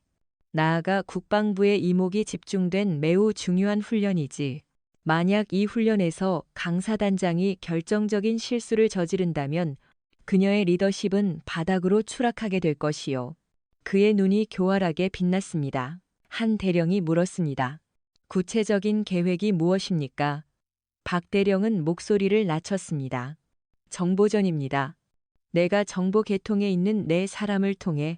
나아가 국방부의 이목이 집중된 매우 중요한 훈련이지. 만약 이 훈련에서 강사단장이 결정적인 실수를 저지른다면 그녀의 리더십은 바닥으로 추락하게 될 것이요. 그의 눈이 교활하게 빛났습니다. 한 대령이 물었습니다. 구체적인 계획이 무엇입니까? 박 대령은 목소리를 낮췄습니다. 정보전입니다. 내가 정보 계통에 있는 네 사람을 통해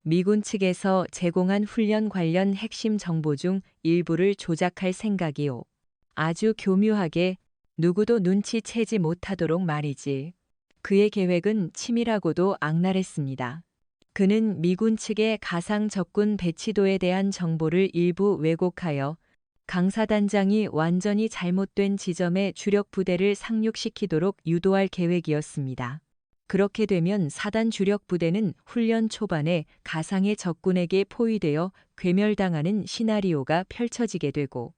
미군 측에서 제공한 훈련 관련 핵심 정보 중 일부를 조작할 생각이요. 아주 교묘하게 누구도 눈치채지 못하도록 말이지. 그의 계획은 치밀하고도 악랄했습니다. 그는 미군 측의 가상 적군 배치도에 대한 정보를 일부 왜곡하여 강사단장이 완전히 잘못된 지점에 주력 부대를 상륙시키도록 유도할 계획이었습니다. 그렇게 되면 사단 주력 부대는 훈련 초반에 가상의 적군에게 포위되어 괴멸당하는 시나리오가 펼쳐지게 되고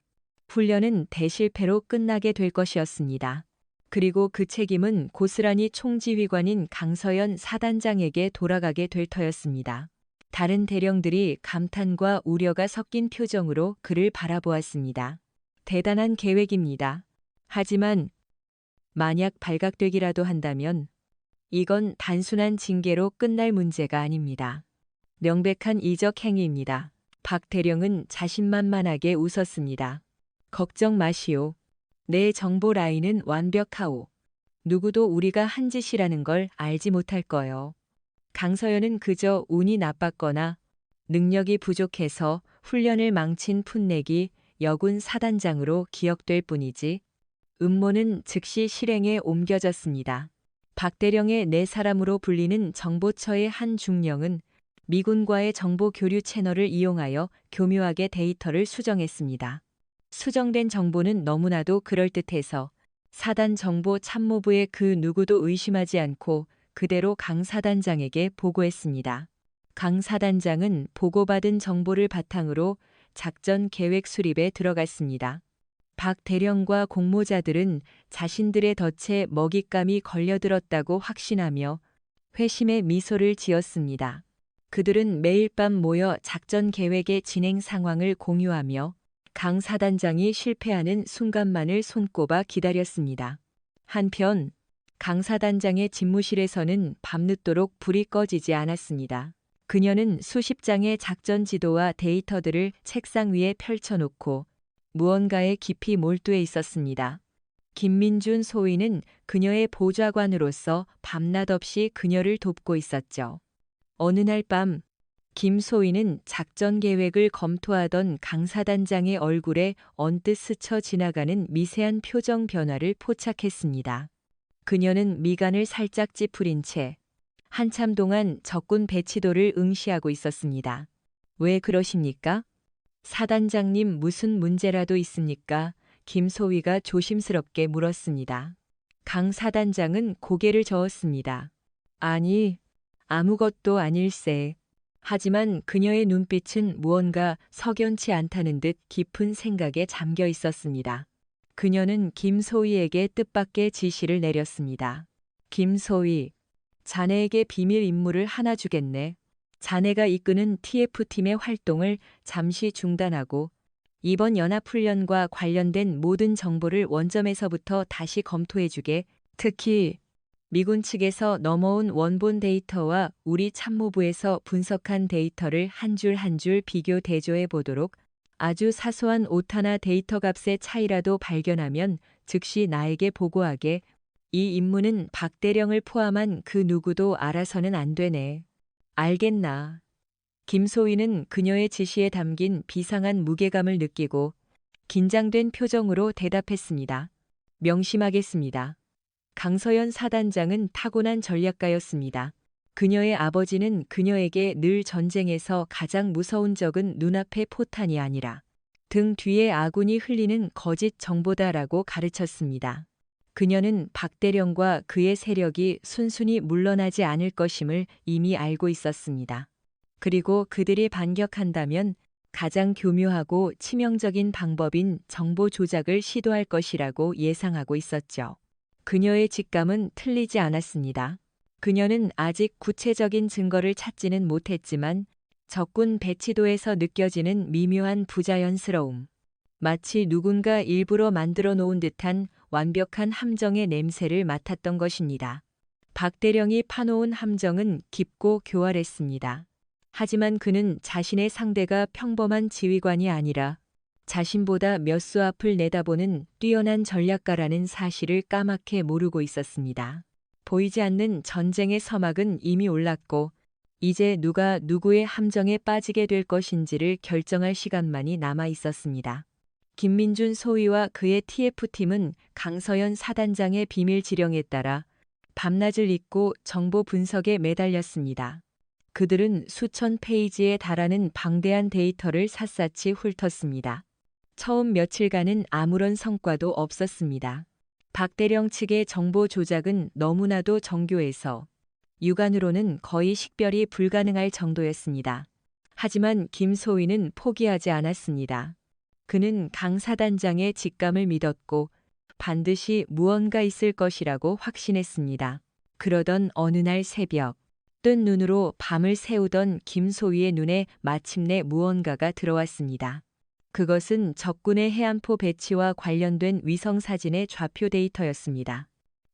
훈련은 대실패로 끝나게 될 것이었습니다. 그리고 그 책임은 고스란히 총지휘관인 강서연 사단장에게 돌아가게 될 터였습니다. 다른 대령들이 감탄과 우려가 섞인 표정으로 그를 바라보았습니다. 대단한 계획입니다. 하지만 만약 발각되기라도 한다면 이건 단순한 징계로 끝날 문제가 아닙니다. 명백한 이적 행위입니다. 박 대령은 자신만만하게 웃었습니다. 걱정 마시오. 내 정보 라인은 완벽하오. 누구도 우리가 한 짓이라는 걸 알지 못할 거요. 강서연은 그저 운이 나빴거나 능력이 부족해서 훈련을 망친 풋내기 여군 사단장으로 기억될 뿐이지 음모는 즉시 실행에 옮겨졌습니다. 박 대령의 네 사람으로 불리는 정보처의 한 중령은 미군과의 정보 교류 채널을 이용하여 교묘하게 데이터를 수정했습니다. 수정된 정보는 너무나도 그럴듯해서 사단 정보 참모부의 그 누구도 의심하지 않고 그대로 강 사단장에게 보고했습니다. 강 사단장은 보고받은 정보를 바탕으로 작전 계획 수립에 들어갔습니다. 박 대령과 공모자들은 자신들의 덫에 먹잇감이 걸려들었다고 확신하며 회심의 미소를 지었습니다. 그들은 매일 밤 모여 작전 계획의 진행 상황을 공유하며 강 사단장이 실패하는 순간만을 손꼽아 기다렸습니다. 한편 강 사단장의 집무실에서는 밤늦도록 불이 꺼지지 않았습니다. 그녀는 수십 장의 작전 지도와 데이터들을 책상 위에 펼쳐놓고 무언가에 깊이 몰두해 있었습니다. 김민준 소위는 그녀의 보좌관으로서 밤낮 없이 그녀를 돕고 있었죠. 어느 날 밤 김 소위는 작전 계획을 검토하던 강 사단장의 얼굴에 언뜻 스쳐 지나가는 미세한 표정 변화를 포착했습니다. 그녀는 미간을 살짝 찌푸린 채 한참 동안 적군 배치도를 응시하고 있었습니다. 왜 그러십니까? 사단장님 무슨 문제라도 있습니까? 김소위가 조심스럽게 물었습니다. 강 사단장은 고개를 저었습니다. 아니, 아무것도 아닐세. 하지만 그녀의 눈빛은 무언가 석연치 않다는 듯 깊은 생각에 잠겨 있었습니다. 그녀는 김소희에게 뜻밖의 지시를 내렸습니다. 김소희, 자네에게 비밀 임무를 하나 주겠네. 자네가 이끄는 TF팀의 활동을 잠시 중단하고 이번 연합훈련과 관련된 모든 정보를 원점에서부터 다시 검토해주게. 특히 미군 측에서 넘어온 원본 데이터와 우리 참모부에서 분석한 데이터를 한 줄 한 줄 비교 대조해 보도록. 아주 사소한 오타나 데이터 값의 차이라도 발견하면 즉시 나에게 보고하게. 이 임무는 박대령을 포함한 그 누구도 알아서는 안 되네. 알겠나. 김소희는 그녀의 지시에 담긴 비상한 무게감을 느끼고 긴장된 표정으로 대답했습니다. 명심하겠습니다. 강서연 사단장은 타고난 전략가였습니다. 그녀의 아버지는 그녀에게 늘 전쟁에서 가장 무서운 적은 눈앞의 포탄이 아니라 등 뒤에 아군이 흘리는 거짓 정보다라고 가르쳤습니다. 그녀는 박대령과 그의 세력이 순순히 물러나지 않을 것임을 이미 알고 있었습니다. 그리고 그들이 반격한다면 가장 교묘하고 치명적인 방법인 정보 조작을 시도할 것이라고 예상하고 있었죠. 그녀의 직감은 틀리지 않았습니다. 그녀는 아직 구체적인 증거를 찾지는 못했지만 적군 배치도에서 느껴지는 미묘한 부자연스러움, 마치 누군가 일부러 만들어 놓은 듯한 완벽한 함정의 냄새를 맡았던 것입니다. 박대령이 파놓은 함정은 깊고 교활했습니다. 하지만 그는 자신의 상대가 평범한 지휘관이 아니라 자신보다 몇 수 앞을 내다보는 뛰어난 전략가라는 사실을 까맣게 모르고 있었습니다. 보이지 않는 전쟁의 서막은 이미 올랐고 이제 누가 누구의 함정에 빠지게 될 것인지를 결정할 시간만이 남아 있었습니다. 김민준 소위와 그의 TF팀은 강서연 사단장의 비밀 지령에 따라 밤낮을 잇고 정보 분석에 매달렸습니다. 그들은 수천 페이지에 달하는 방대한 데이터를 샅샅이 훑었습니다. 처음 며칠간은 아무런 성과도 없었습니다. 박대령 측의 정보 조작은 너무나도 정교해서 육안으로는 거의 식별이 불가능할 정도였습니다. 하지만 김소희는 포기하지 않았습니다. 그는 강 사단장의 직감을 믿었고 반드시 무언가 있을 것이라고 확신했습니다. 그러던 어느 날 새벽, 뜬 눈으로 밤을 새우던 김소희의 눈에 마침내 무언가가 들어왔습니다. 그것은 적군의 해안포 배치와 관련된 위성사진의 좌표 데이터였습니다.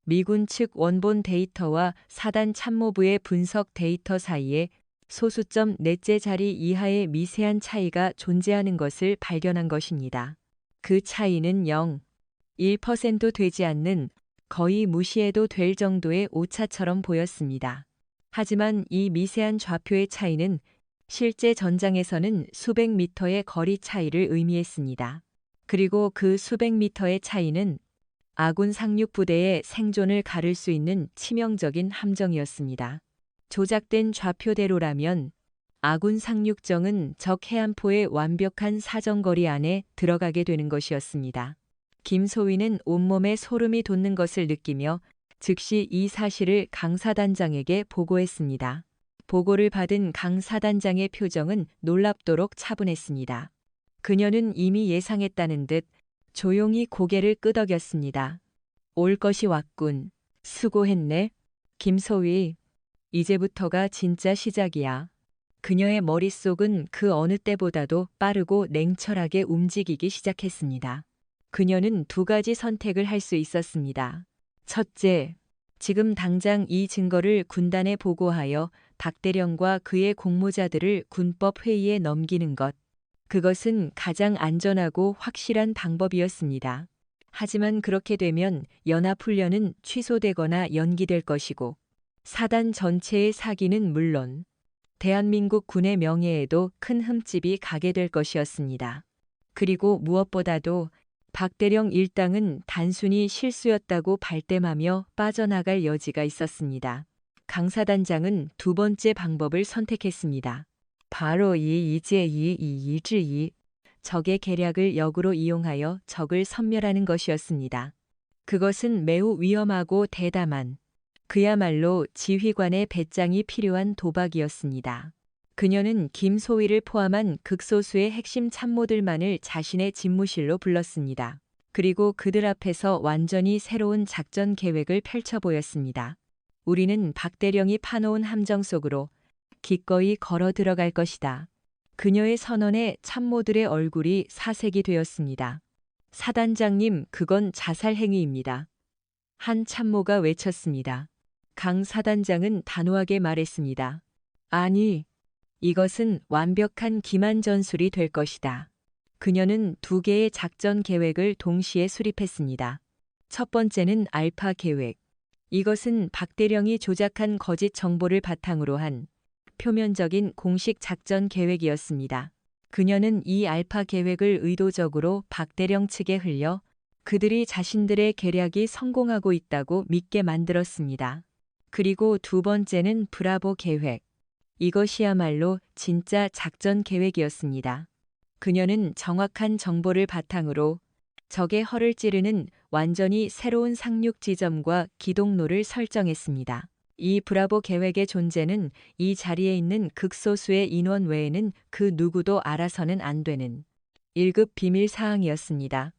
미군 측 원본 데이터와 사단 참모부의 분석 데이터 사이에 소수점 넷째 자리 이하의 미세한 차이가 존재하는 것을 발견한 것입니다. 그 차이는 0.1% 되지 않는 거의 무시해도 될 정도의 오차처럼 보였습니다. 하지만 이 미세한 좌표의 차이는 실제 전장에서는 수백 미터의 거리 차이를 의미했습니다. 그리고 그 수백 미터의 차이는 아군 상륙부대의 생존을 가를 수 있는 치명적인 함정이었습니다. 조작된 좌표대로라면 아군 상륙정은 적 해안포의 완벽한 사정거리 안에 들어가게 되는 것이었습니다. 김소희는 온몸에 소름이 돋는 것을 느끼며 즉시 이 사실을 강 사단장에게 보고했습니다. 보고를 받은 강 사단장의 표정은 놀랍도록 차분했습니다. 그녀는 이미 예상했다는 듯 조용히 고개를 끄덕였습니다. 올 것이 왔군. 수고했네. 김소희, 이제부터가 진짜 시작이야. 그녀의 머릿속은 그 어느 때보다도 빠르고 냉철하게 움직이기 시작했습니다. 그녀는 두 가지 선택을 할 수 있었습니다. 첫째, 지금 당장 이 증거를 군단에 보고하여 박대령과 그의 공모자들을 군법회의에 넘기는 것. 그것은 가장 안전하고 확실한 방법이었습니다. 하지만 그렇게 되면 연합훈련은 취소되거나 연기될 것이고 사단 전체의 사기는 물론 대한민국 군의 명예에도 큰 흠집이 가게 될 것이었습니다. 그리고 무엇보다도 박대령 일당은 단순히 실수였다고 발뺌하며 빠져나갈 여지가 있었습니다. 강 사단장은 두 번째 방법을 선택했습니다. 바로 이지이 적의 계략을 역으로 이용하여 적을 섬멸하는 것이었습니다. 그것은 매우 위험하고 대담한, 그야말로 지휘관의 배짱이 필요한 도박이었습니다. 그녀는 김소희를 포함한 극소수의 핵심 참모들만을 자신의 집무실로 불렀습니다. 그리고 그들 앞에서 완전히 새로운 작전 계획을 펼쳐 보였습니다. 우리는 박대령이 파놓은 함정 속으로 기꺼이 걸어 들어갈 것이다. 그녀의 선언에 참모들의 얼굴이 사색이 되었습니다. 사단장님, 그건 자살 행위입니다. 한 참모가 외쳤습니다. 강 사단장은 단호하게 말했습니다. 아니, 이것은 완벽한 기만 전술이 될 것이다. 그녀는 두 개의 작전 계획을 동시에 수립했습니다. 첫 번째는 알파 계획. 이것은 박대령이 조작한 거짓 정보를 바탕으로 한 표면적인 공식 작전 계획이었습니다. 그녀는 이 알파 계획을 의도적으로 박대령 측에 흘려 그들이 자신들의 계략이 성공하고 있다고 믿게 만들었습니다. 그리고 두 번째는 브라보 계획. 이것이야말로 진짜 작전 계획이었습니다. 그녀는 정확한 정보를 바탕으로 적의 허를 찌르는 완전히 새로운 상륙 지점과 기동로를 설정했습니다. 이 브라보 계획의 존재는 이 자리에 있는 극소수의 인원 외에는 그 누구도 알아서는 안 되는 1급 비밀 사항이었습니다.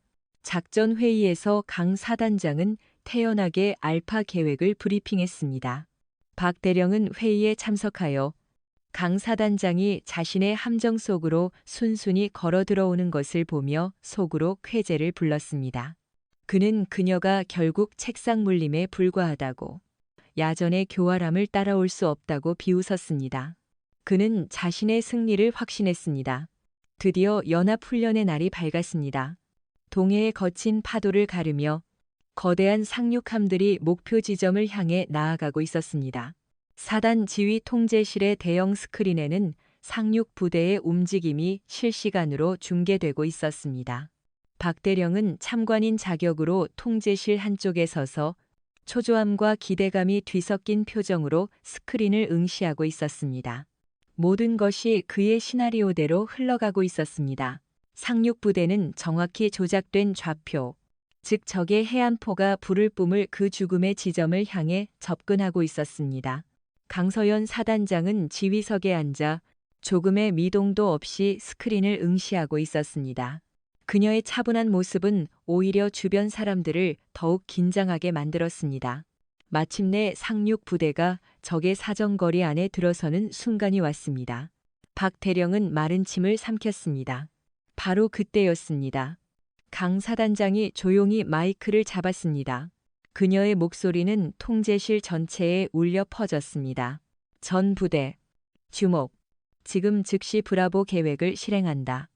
작전 회의에서 강 사단장은 태연하게 알파 계획을 브리핑했습니다. 박 대령은 회의에 참석하여 강 사단장이 자신의 함정 속으로 순순히 걸어 들어오는 것을 보며 속으로 쾌재를 불렀습니다. 그는 그녀가 결국 책상 물림에 불과하다고, 야전의 교활함을 따라올 수 없다고 비웃었습니다. 그는 자신의 승리를 확신했습니다. 드디어 연합훈련의 날이 밝았습니다. 동해의 거친 파도를 가르며 거대한 상륙함들이 목표 지점을 향해 나아가고 있었습니다. 사단 지휘 통제실의 대형 스크린에는 상륙 부대의 움직임이 실시간으로 중계되고 있었습니다. 박 대령은 참관인 자격으로 통제실 한쪽에 서서 초조함과 기대감이 뒤섞인 표정으로 스크린을 응시하고 있었습니다. 모든 것이 그의 시나리오대로 흘러가고 있었습니다. 상륙 부대는 정확히 조작된 좌표, 즉 적의 해안포가 불을 뿜을 그 죽음의 지점을 향해 접근하고 있었습니다. 강서연 사단장은 지휘석에 앉아 조금의 미동도 없이 스크린을 응시하고 있었습니다. 그녀의 차분한 모습은 오히려 주변 사람들을 더욱 긴장하게 만들었습니다. 마침내 상륙 부대가 적의 사정거리 안에 들어서는 순간이 왔습니다. 박 대령은 마른 침을 삼켰습니다. 바로 그때였습니다. 강 사단장이 조용히 마이크를 잡았습니다. 그녀의 목소리는 통제실 전체에 울려 퍼졌습니다. 전 부대, 주목. 지금 즉시 브라보 계획을 실행한다.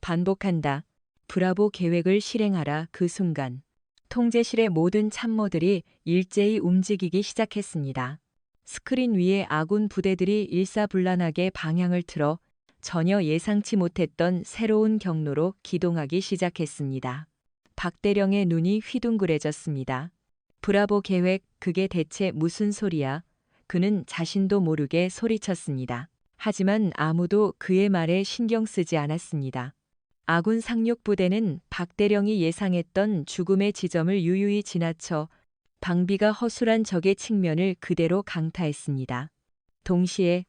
반복한다. 브라보 계획을 실행하라. 그 순간 통제실의 모든 참모들이 일제히 움직이기 시작했습니다. 스크린 위에 아군 부대들이 일사불란하게 방향을 틀어 전혀 예상치 못했던 새로운 경로로 기동하기 시작했습니다. 박대령의 눈이 휘둥그레졌습니다. 브라보 계획, 그게 대체 무슨 소리야? 그는 자신도 모르게 소리쳤습니다. 하지만 아무도 그의 말에 신경 쓰지 않았습니다. 아군 상륙 부대는 박대령이 예상했던 죽음의 지점을 유유히 지나쳐 방비가 허술한 적의 측면을 그대로 강타했습니다. 동시에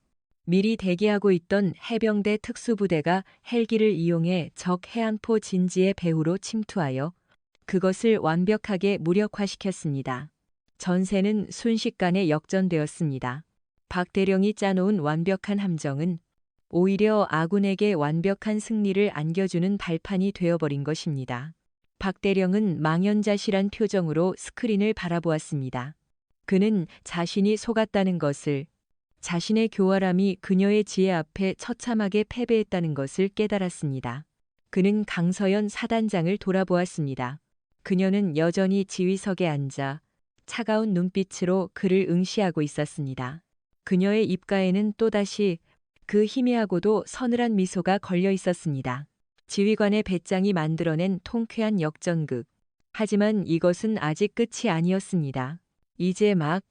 미리 대기하고 있던 해병대 특수부대가 헬기를 이용해 적 해안포 진지의 배후로 침투하여 그것을 완벽하게 무력화시켰습니다. 전세는 순식간에 역전되었습니다. 박 대령이 짜놓은 완벽한 함정은 오히려 아군에게 완벽한 승리를 안겨주는 발판이 되어버린 것입니다. 박 대령은 망연자실한 표정으로 스크린을 바라보았습니다. 그는 자신이 속았다는 것을, 자신의 교활함이 그녀의 지혜 앞에 처참하게 패배했다는 것을 깨달았습니다. 그는 강서연 사단장을 돌아보았습니다. 그녀는 여전히 지휘석에 앉아 차가운 눈빛으로 그를 응시하고 있었습니다. 그녀의 입가에는 또다시 그 희미하고도 서늘한 미소가 걸려 있었습니다. 지휘관의 배짱이 만들어낸 통쾌한 역전극. 하지만 이것은 아직 끝이 아니었습니다. 이제 막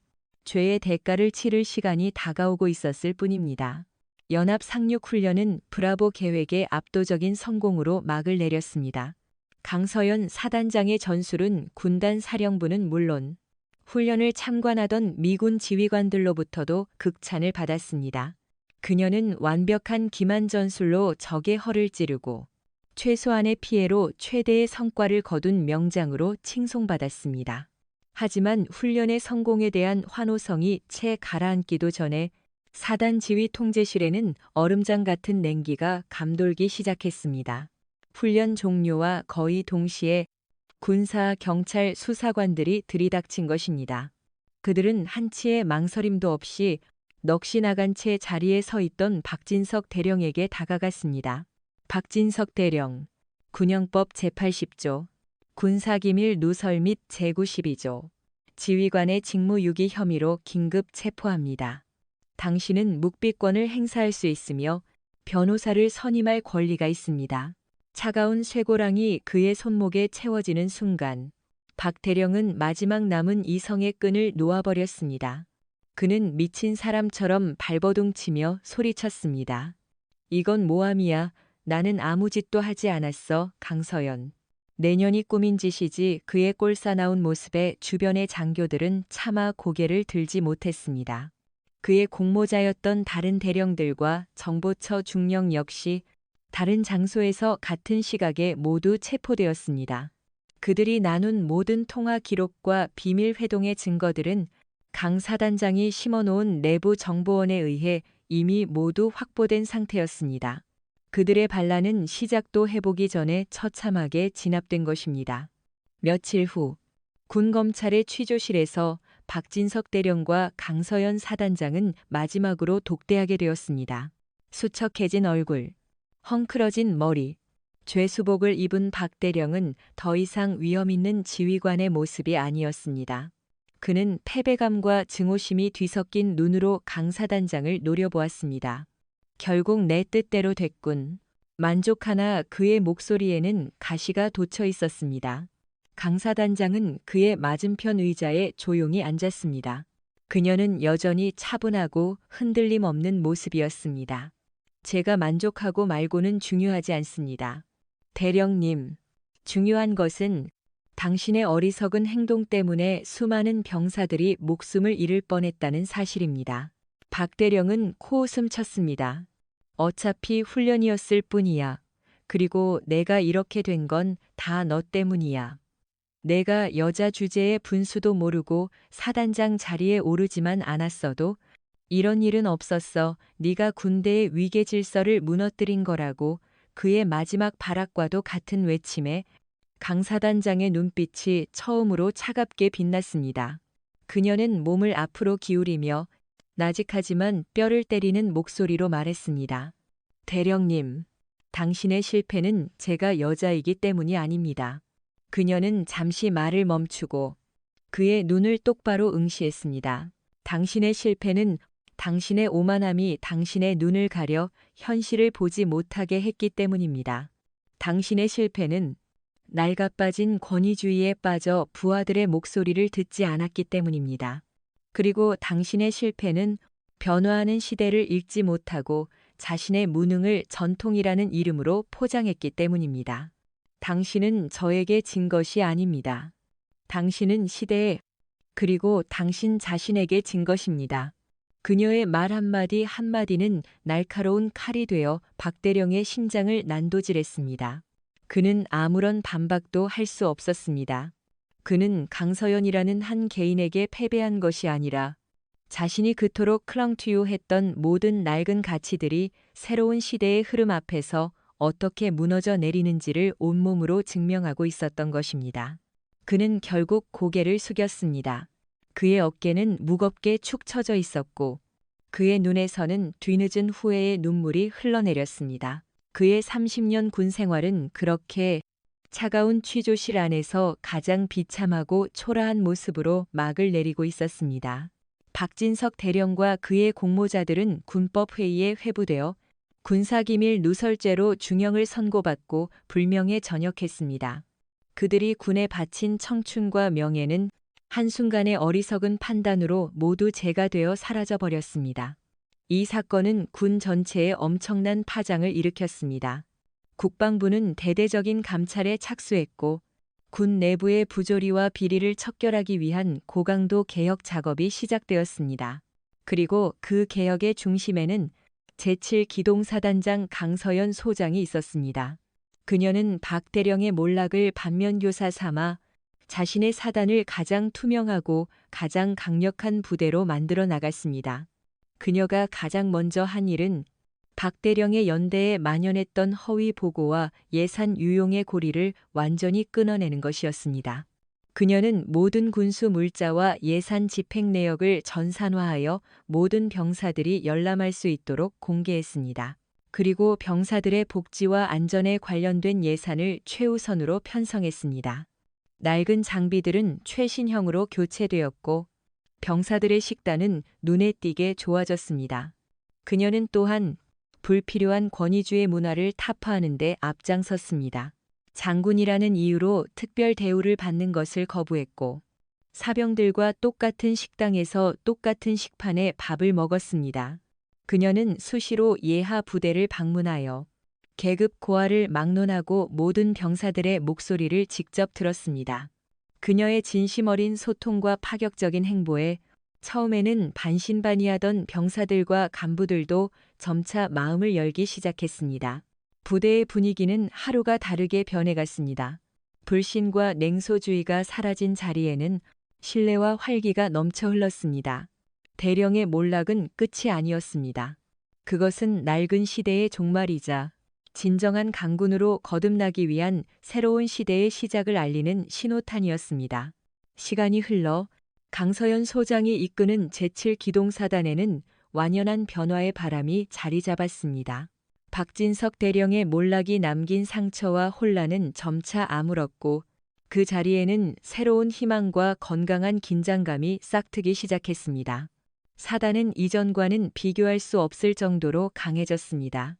죄의 대가를 치를 시간이 다가오고 있었을 뿐입니다. 연합 상륙훈련은 브라보 계획의 압도적인 성공으로 막을 내렸습니다. 강서연 사단장의 전술은 군단 사령부는 물론 훈련을 참관하던 미군 지휘관들로부터도 극찬을 받았습니다. 그녀는 완벽한 기만 전술로 적의 허를 찌르고 최소한의 피해로 최대의 성과를 거둔 명장으로 칭송받았습니다. 하지만 훈련의 성공에 대한 환호성이 채 가라앉기도 전에 사단 지휘 통제실에는 얼음장 같은 냉기가 감돌기 시작했습니다. 훈련 종료와 거의 동시에 군사, 경찰, 수사관들이 들이닥친 것입니다. 그들은 한치의 망설임도 없이 넋이 나간 채 자리에 서 있던 박진석 대령에게 다가갔습니다. 박진석 대령, 군형법 제80조, 군사기밀 누설 및 제92조, 지휘관의 직무유기 혐의로 긴급 체포합니다. 당신은 묵비권을 행사할 수 있으며 변호사를 선임할 권리가 있습니다. 차가운 쇠고랑이 그의 손목에 채워지는 순간 박 대령은 마지막 남은 이성의 끈을 놓아버렸습니다. 그는 미친 사람처럼 발버둥치며 소리쳤습니다. 이건 모함이야. 나는 아무 짓도 하지 않았어, 강서연. 내년이 꾸민 짓이지. 그의 꼴사나운 모습에 주변의 장교들은 차마 고개를 들지 못했습니다. 그의 공모자였던 다른 대령들과 정보처 중령 역시 다른 장소에서 같은 시각에 모두 체포되었습니다. 그들이 나눈 모든 통화 기록과 비밀 회동의 증거들은 강 사단장이 심어놓은 내부 정보원에 의해 이미 모두 확보된 상태였습니다. 그들의 반란은 시작도 해보기 전에 처참하게 진압된 것입니다. 며칠 후 군검찰의 취조실에서 박진석 대령과 강서연 사단장은 마지막으로 독대하게 되었습니다. 수척해진 얼굴, 헝클어진 머리, 죄수복을 입은 박 대령은 더 이상 위험 있는 지휘관의 모습이 아니었습니다. 그는 패배감과 증오심이 뒤섞인 눈으로 강 사단장을 노려보았습니다. 결국 내 뜻대로 됐군. 만족하나 그의 목소리에는 가시가 돋쳐 있었습니다. 강 사단장은 그의 맞은편 의자에 조용히 앉았습니다. 그녀는 여전히 차분하고 흔들림 없는 모습이었습니다. 제가 만족하고 말고는 중요하지 않습니다. 대령님, 중요한 것은 당신의 어리석은 행동 때문에 수많은 병사들이 목숨을 잃을 뻔했다는 사실입니다. 박 대령은 코웃음 쳤습니다. 어차피 훈련이었을 뿐이야. 그리고 내가 이렇게 된 건 다 너 때문이야. 내가 여자 주제의 분수도 모르고 사단장 자리에 오르지만 않았어도 이런 일은 없었어. 네가 군대의 위계 질서를 무너뜨린 거라고. 그의 마지막 발악과도 같은 외침에 강 사단장의 눈빛이 처음으로 차갑게 빛났습니다. 그녀는 몸을 앞으로 기울이며 나직하지만 뼈를 때리는 목소리로 말했습니다. 대령님, 당신의 실패는 제가 여자이기 때문이 아닙니다. 그녀는 잠시 말을 멈추고 그의 눈을 똑바로 응시했습니다. 당신의 실패는 당신의 오만함이 당신의 눈을 가려 현실을 보지 못하게 했기 때문입니다. 당신의 실패는 낡아빠진 권위주의에 빠져 부하들의 목소리를 듣지 않았기 때문입니다. 그리고 당신의 실패는 변화하는 시대를 읽지 못하고 자신의 무능을 전통이라는 이름으로 포장했기 때문입니다. 당신은 저에게 진 것이 아닙니다. 당신은 시대에 그리고 당신 자신에게 진 것입니다. 그녀의 말 한마디 한마디는 날카로운 칼이 되어 박대령의 심장을 난도질했습니다. 그는 아무런 반박도 할 수 없었습니다. 그는 강서연이라는 한 개인에게 패배한 것이 아니라 자신이 그토록 클렁투유했던 모든 낡은 가치들이 새로운 시대의 흐름 앞에서 어떻게 무너져 내리는지를 온몸으로 증명하고 있었던 것입니다. 그는 결국 고개를 숙였습니다. 그의 어깨는 무겁게 축 처져 있었고 그의 눈에서는 뒤늦은 후회의 눈물이 흘러내렸습니다. 그의 30년 군 생활은 그렇게 차가운 취조실 안에서 가장 비참하고 초라한 모습으로 막을 내리고 있었습니다. 박진석 대령과 그의 공모자들은 군법회의에 회부되어 군사기밀 누설죄로 중형을 선고받고 불명예 전역했습니다. 그들이 군에 바친 청춘과 명예는 한순간의 어리석은 판단으로 모두 재가 되어 사라져버렸습니다. 이 사건은 군 전체에 엄청난 파장을 일으켰습니다. 국방부는 대대적인 감찰에 착수했고 군 내부의 부조리와 비리를 척결하기 위한 고강도 개혁 작업이 시작되었습니다. 그리고 그 개혁의 중심에는 제7기동사단장 강서연 소장이 있었습니다. 그녀는 박 대령의 몰락을 반면교사 삼아 자신의 사단을 가장 투명하고 가장 강력한 부대로 만들어 나갔습니다. 그녀가 가장 먼저 한 일은 박 대령의 연대에 만연했던 허위 보고와 예산 유용의 고리를 완전히 끊어내는 것이었습니다. 그녀는 모든 군수 물자와 예산 집행 내역을 전산화하여 모든 병사들이 열람할 수 있도록 공개했습니다. 그리고 병사들의 복지와 안전에 관련된 예산을 최우선으로 편성했습니다. 낡은 장비들은 최신형으로 교체되었고 병사들의 식단은 눈에 띄게 좋아졌습니다. 그녀는 또한 불필요한 권위주의 문화를 타파하는 데 앞장섰습니다. 장군이라는 이유로 특별 대우를 받는 것을 거부했고 사병들과 똑같은 식당에서 똑같은 식판에 밥을 먹었습니다. 그녀는 수시로 예하 부대를 방문하여 계급 고하를 막론하고 모든 병사들의 목소리를 직접 들었습니다. 그녀의 진심 어린 소통과 파격적인 행보에 처음에는 반신반의하던 병사들과 간부들도 점차 마음을 열기 시작했습니다. 부대의 분위기는 하루가 다르게 변해갔습니다. 불신과 냉소주의가 사라진 자리에는 신뢰와 활기가 넘쳐 흘렀습니다. 대령의 몰락은 끝이 아니었습니다. 그것은 낡은 시대의 종말이자 진정한 강군으로 거듭나기 위한 새로운 시대의 시작을 알리는 신호탄이었습니다. 시간이 흘러 강서연 소장이 이끄는 제7기동사단에는 완연한 변화의 바람이 자리 잡았습니다. 박진석 대령의 몰락이 남긴 상처와 혼란은 점차 아물었고 그 자리에는 새로운 희망과 건강한 긴장감이 싹트기 시작했습니다. 사단은 이전과는 비교할 수 없을 정도로 강해졌습니다.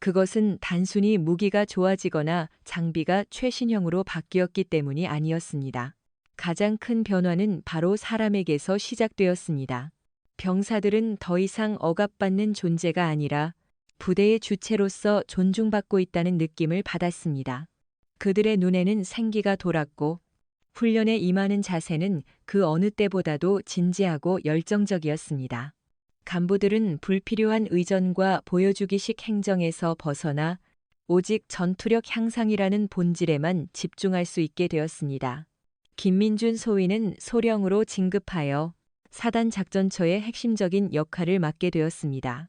그것은 단순히 무기가 좋아지거나 장비가 최신형으로 바뀌었기 때문이 아니었습니다. 가장 큰 변화는 바로 사람에게서 시작되었습니다. 병사들은 더 이상 억압받는 존재가 아니라 부대의 주체로서 존중받고 있다는 느낌을 받았습니다. 그들의 눈에는 생기가 돌았고 훈련에 임하는 자세는 그 어느 때보다도 진지하고 열정적이었습니다. 간부들은 불필요한 의전과 보여주기식 행정에서 벗어나 오직 전투력 향상이라는 본질에만 집중할 수 있게 되었습니다. 김민준 소위는 소령으로 진급하여 사단 작전처의 핵심적인 역할을 맡게 되었습니다.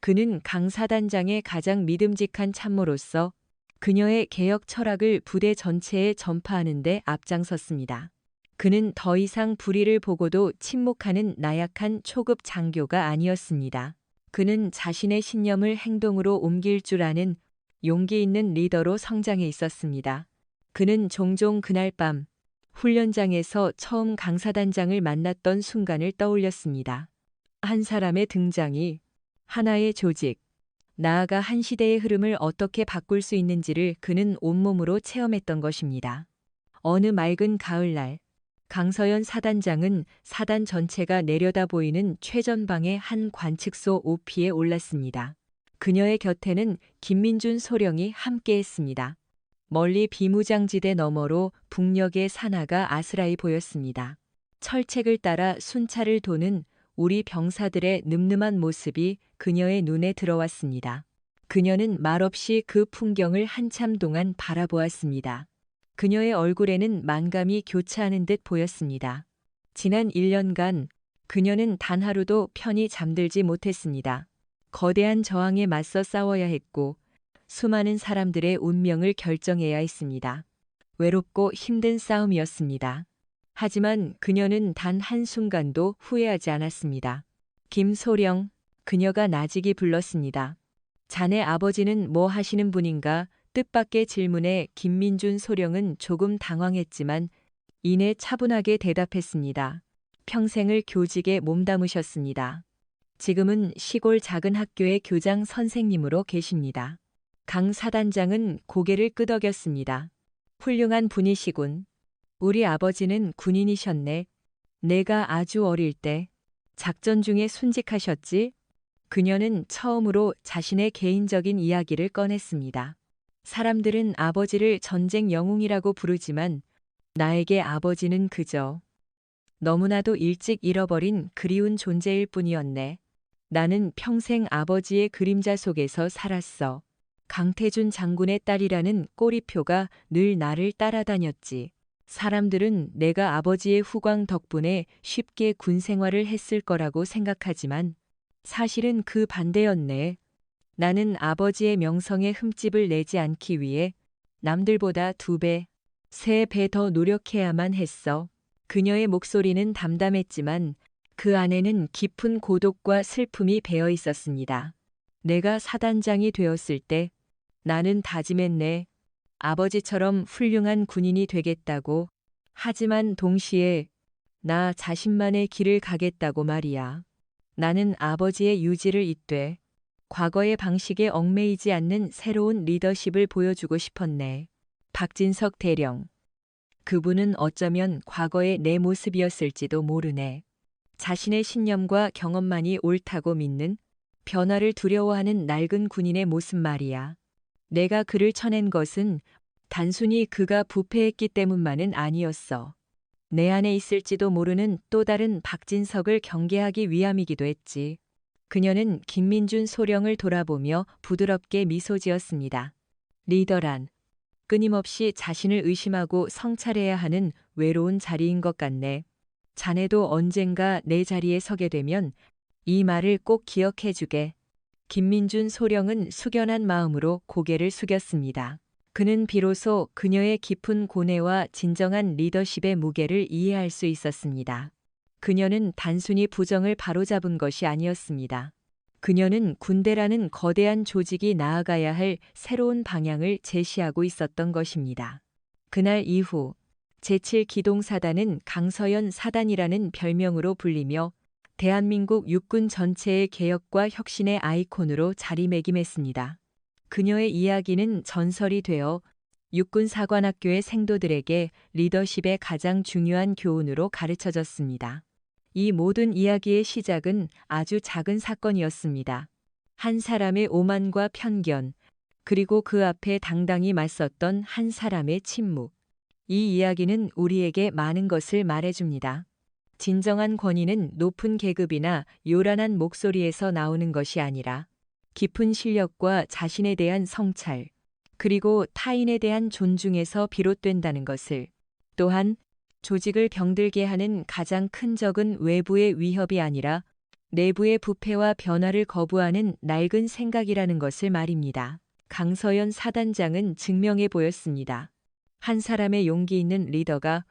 그는 강 사단장의 가장 믿음직한 참모로서 그녀의 개혁 철학을 부대 전체에 전파하는 데 앞장섰습니다. 그는 더 이상 불의를 보고도 침묵하는 나약한 초급 장교가 아니었습니다. 그는 자신의 신념을 행동으로 옮길 줄 아는 용기 있는 리더로 성장해 있었습니다. 그는 종종 그날 밤 훈련장에서 처음 강사단장을 만났던 순간을 떠올렸습니다. 한 사람의 등장이 하나의 조직, 나아가 한 시대의 흐름을 어떻게 바꿀 수 있는지를 그는 온몸으로 체험했던 것입니다. 어느 맑은 가을날, 강서연 사단장은 사단 전체가 내려다 보이는 최전방의 한 관측소 오피에 올랐습니다. 그녀의 곁에는 김민준 소령이 함께했습니다. 멀리 비무장지대 너머로 북녘의 산하가 아스라이 보였습니다. 철책을 따라 순찰을 도는 우리 병사들의 늠름한 모습이 그녀의 눈에 들어왔습니다. 그녀는 말없이 그 풍경을 한참 동안 바라보았습니다. 그녀의 얼굴에는 만감이 교차하는 듯 보였습니다. 지난 1년간 그녀는 단 하루도 편히 잠들지 못했습니다. 거대한 저항에 맞서 싸워야 했고 수많은 사람들의 운명을 결정해야 했습니다. 외롭고 힘든 싸움이었습니다. 하지만 그녀는 단 한순간도 후회하지 않았습니다. 김소령, 그녀가 나직이 불렀습니다. 자네 아버지는 뭐 하시는 분인가? 뜻밖의 질문에 김민준 소령은 조금 당황했지만 이내 차분하게 대답했습니다. 평생을 교직에 몸담으셨습니다. 지금은 시골 작은 학교의 교장 선생님으로 계십니다. 강 사단장은 고개를 끄덕였습니다. 훌륭한 분이시군. 우리 아버지는 군인이셨네. 내가 아주 어릴 때 작전 중에 순직하셨지? 그녀는 처음으로 자신의 개인적인 이야기를 꺼냈습니다. 사람들은 아버지를 전쟁 영웅이라고 부르지만 나에게 아버지는 그저 너무나도 일찍 잃어버린 그리운 존재일 뿐이었네. 나는 평생 아버지의 그림자 속에서 살았어. 강태준 장군의 딸이라는 꼬리표가 늘 나를 따라다녔지. 사람들은 내가 아버지의 후광 덕분에 쉽게 군 생활을 했을 거라고 생각하지만 사실은 그 반대였네. 나는 아버지의 명성에 흠집을 내지 않기 위해 남들보다 2배, 3배 더 노력해야만 했어. 그녀의 목소리는 담담했지만 그 안에는 깊은 고독과 슬픔이 배어 있었습니다. 내가 사단장이 되었을 때 나는 다짐했네. 아버지처럼 훌륭한 군인이 되겠다고. 하지만 동시에 나 자신만의 길을 가겠다고 말이야. 나는 아버지의 유지를 잇되 과거의 방식에 얽매이지 않는 새로운 리더십을 보여주고 싶었네. 박진석 대령. 그분은 어쩌면 과거의 내 모습이었을지도 모르네. 자신의 신념과 경험만이 옳다고 믿는 변화를 두려워하는 낡은 군인의 모습 말이야. 내가 그를 쳐낸 것은 단순히 그가 부패했기 때문만은 아니었어. 내 안에 있을지도 모르는 또 다른 박진석을 경계하기 위함이기도 했지. 그녀는 김민준 소령을 돌아보며 부드럽게 미소 지었습니다. 리더란 끊임없이 자신을 의심하고 성찰해야 하는 외로운 자리인 것 같네. 자네도 언젠가 내 자리에 서게 되면 이 말을 꼭 기억해 주게. 김민준 소령은 숙연한 마음으로 고개를 숙였습니다. 그는 비로소 그녀의 깊은 고뇌와 진정한 리더십의 무게를 이해할 수 있었습니다. 그녀는 단순히 부정을 바로잡은 것이 아니었습니다. 그녀는 군대라는 거대한 조직이 나아가야 할 새로운 방향을 제시하고 있었던 것입니다. 그날 이후 제7기동사단은 강서연 사단이라는 별명으로 불리며 대한민국 육군 전체의 개혁과 혁신의 아이콘으로 자리매김했습니다. 그녀의 이야기는 전설이 되어 육군사관학교의 생도들에게 리더십의 가장 중요한 교훈으로 가르쳐졌습니다. 이 모든 이야기의 시작은 아주 작은 사건이었습니다. 한 사람의 오만과 편견, 그리고 그 앞에 당당히 맞섰던 한 사람의 침묵. 이 이야기는 우리에게 많은 것을 말해줍니다. 진정한 권위는 높은 계급이나 요란한 목소리에서 나오는 것이 아니라 깊은 실력과 자신에 대한 성찰, 그리고 타인에 대한 존중에서 비롯된다는 것을, 또한 조직을 병들게 하는 가장 큰 적은 외부의 위협이 아니라 내부의 부패와 변화를 거부하는 낡은 생각이라는 것을 말입니다. 강서연 사단장은 증명해 보였습니다. 한 사람의 용기 있는 리더가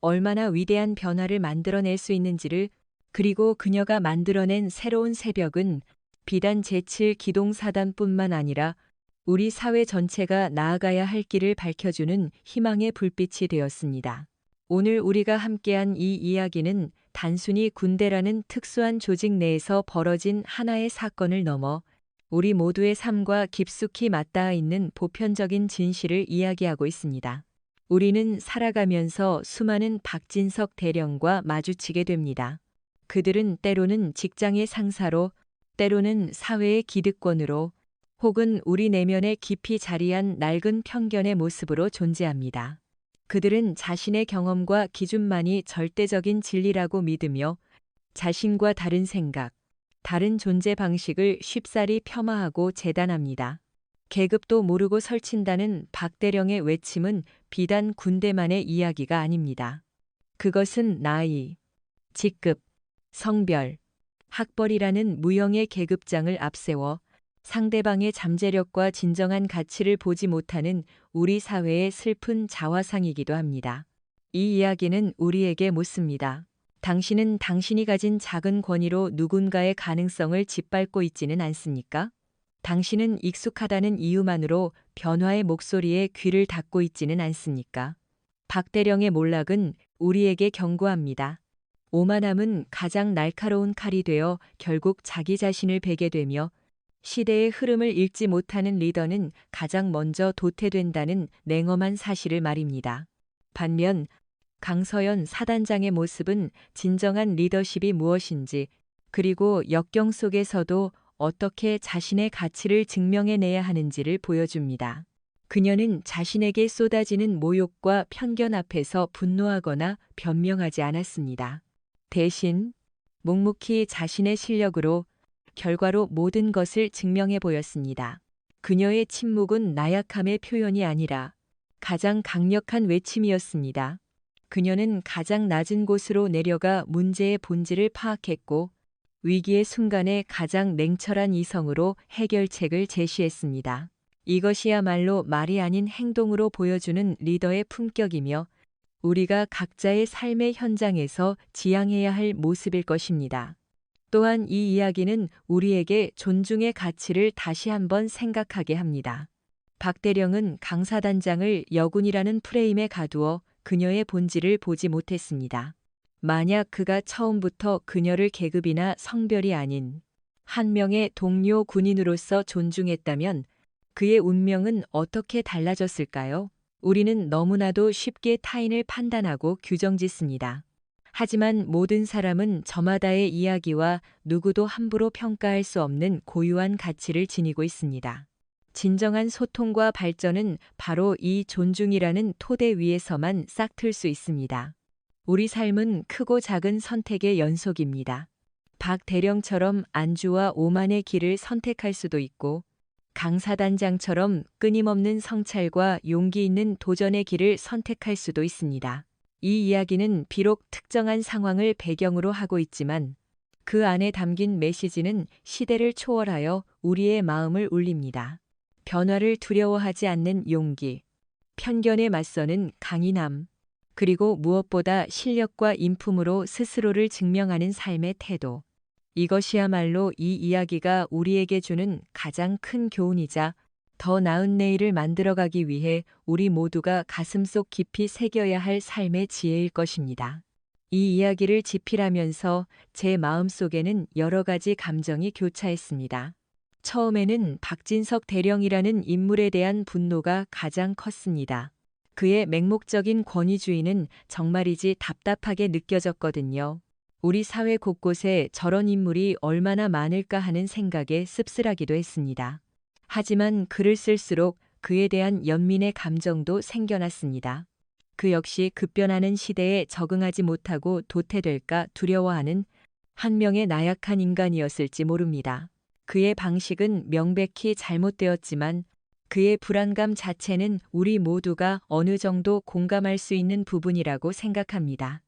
얼마나 위대한 변화를 만들어낼 수 있는지를, 그리고 그녀가 만들어낸 새로운 새벽은 비단 제7기동사단뿐만 아니라 우리 사회 전체가 나아가야 할 길을 밝혀주는 희망의 불빛이 되었습니다. 오늘 우리가 함께한 이 이야기는 단순히 군대라는 특수한 조직 내에서 벌어진 하나의 사건을 넘어 우리 모두의 삶과 깊숙이 맞닿아 있는 보편적인 진실을 이야기하고 있습니다. 우리는 살아가면서 수많은 박진석 대령과 마주치게 됩니다. 그들은 때로는 직장의 상사로, 때로는 사회의 기득권으로, 혹은 우리 내면에 깊이 자리한 낡은 편견의 모습으로 존재합니다. 그들은 자신의 경험과 기준만이 절대적인 진리라고 믿으며 자신과 다른 생각, 다른 존재 방식을 쉽사리 폄하하고 재단합니다. 계급도 모르고 설친다는 박대령의 외침은 비단 군대만의 이야기가 아닙니다. 그것은 나이, 직급, 성별, 학벌이라는 무형의 계급장을 앞세워 상대방의 잠재력과 진정한 가치를 보지 못하는 우리 사회의 슬픈 자화상이기도 합니다. 이 이야기는 우리에게 묻습니다. 당신은 당신이 가진 작은 권위로 누군가의 가능성을 짓밟고 있지는 않습니까? 당신은 익숙하다는 이유만으로 변화의 목소리에 귀를 닫고 있지는 않습니까? 박대령의 몰락은 우리에게 경고합니다. 오만함은 가장 날카로운 칼이 되어 결국 자기 자신을 베게 되며, 시대의 흐름을 읽지 못하는 리더는 가장 먼저 도태된다는 냉엄한 사실을 말입니다. 반면 강서연 사단장의 모습은 진정한 리더십이 무엇인지, 그리고 역경 속에서도 어떻게 자신의 가치를 증명해내야 하는지를 보여줍니다. 그녀는 자신에게 쏟아지는 모욕과 편견 앞에서 분노하거나 변명하지 않았습니다. 대신 묵묵히 자신의 실력으로 결과로 모든 것을 증명해 보였습니다. 그녀의 침묵은 나약함의 표현이 아니라 가장 강력한 외침이었습니다. 그녀는 가장 낮은 곳으로 내려가 문제의 본질을 파악했고 위기의 순간에 가장 냉철한 이성으로 해결책을 제시했습니다. 이것이야말로 말이 아닌 행동으로 보여주는 리더의 품격이며 우리가 각자의 삶의 현장에서 지향해야 할 모습일 것입니다. 또한 이 이야기는 우리에게 존중의 가치를 다시 한번 생각하게 합니다. 박대령은 강사단장을 여군이라는 프레임에 가두어 그녀의 본질을 보지 못했습니다. 만약 그가 처음부터 그녀를 계급이나 성별이 아닌 한 명의 동료 군인으로서 존중했다면 그의 운명은 어떻게 달라졌을까요? 우리는 너무나도 쉽게 타인을 판단하고 규정짓습니다. 하지만 모든 사람은 저마다의 이야기와 누구도 함부로 평가할 수 없는 고유한 가치를 지니고 있습니다. 진정한 소통과 발전은 바로 이 존중이라는 토대 위에서만 싹틀 수 있습니다. 우리 삶은 크고 작은 선택의 연속입니다. 박 대령처럼 안주와 오만의 길을 선택할 수도 있고 강사단장처럼 끊임없는 성찰과 용기 있는 도전의 길을 선택할 수도 있습니다. 이 이야기는 비록 특정한 상황을 배경으로 하고 있지만 그 안에 담긴 메시지는 시대를 초월하여 우리의 마음을 울립니다. 변화를 두려워하지 않는 용기, 편견에 맞서는 강인함, 그리고 무엇보다 실력과 인품으로 스스로를 증명하는 삶의 태도. 이것이야말로 이 이야기가 우리에게 주는 가장 큰 교훈이자 더 나은 내일을 만들어가기 위해 우리 모두가 가슴속 깊이 새겨야 할 삶의 지혜일 것입니다. 이 이야기를 집필하면서 제 마음속에는 여러 가지 감정이 교차했습니다. 처음에는 박진석 대령이라는 인물에 대한 분노가 가장 컸습니다. 그의 맹목적인 권위주의는 정말이지 답답하게 느껴졌거든요. 우리 사회 곳곳에 저런 인물이 얼마나 많을까 하는 생각에 씁쓸하기도 했습니다. 하지만 글을 쓸수록 그에 대한 연민의 감정도 생겨났습니다. 그 역시 급변하는 시대에 적응하지 못하고 도태될까 두려워하는 한 명의 나약한 인간이었을지 모릅니다. 그의 방식은 명백히 잘못되었지만 그의 불안감 자체는 우리 모두가 어느 정도 공감할 수 있는 부분이라고 생각합니다.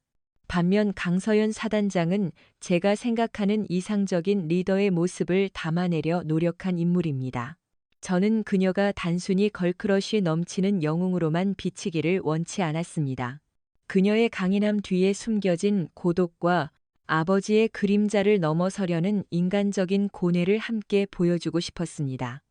반면 강서연 사단장은 제가 생각하는 이상적인 리더의 모습을 담아내려 노력한 인물입니다. 저는 그녀가 단순히 걸크러쉬 넘치는 영웅으로만 비치기를 원치 않았습니다. 그녀의 강인함 뒤에 숨겨진 고독과 아버지의 그림자를 넘어서려는 인간적인 고뇌를 함께 보여주고 싶었습니다.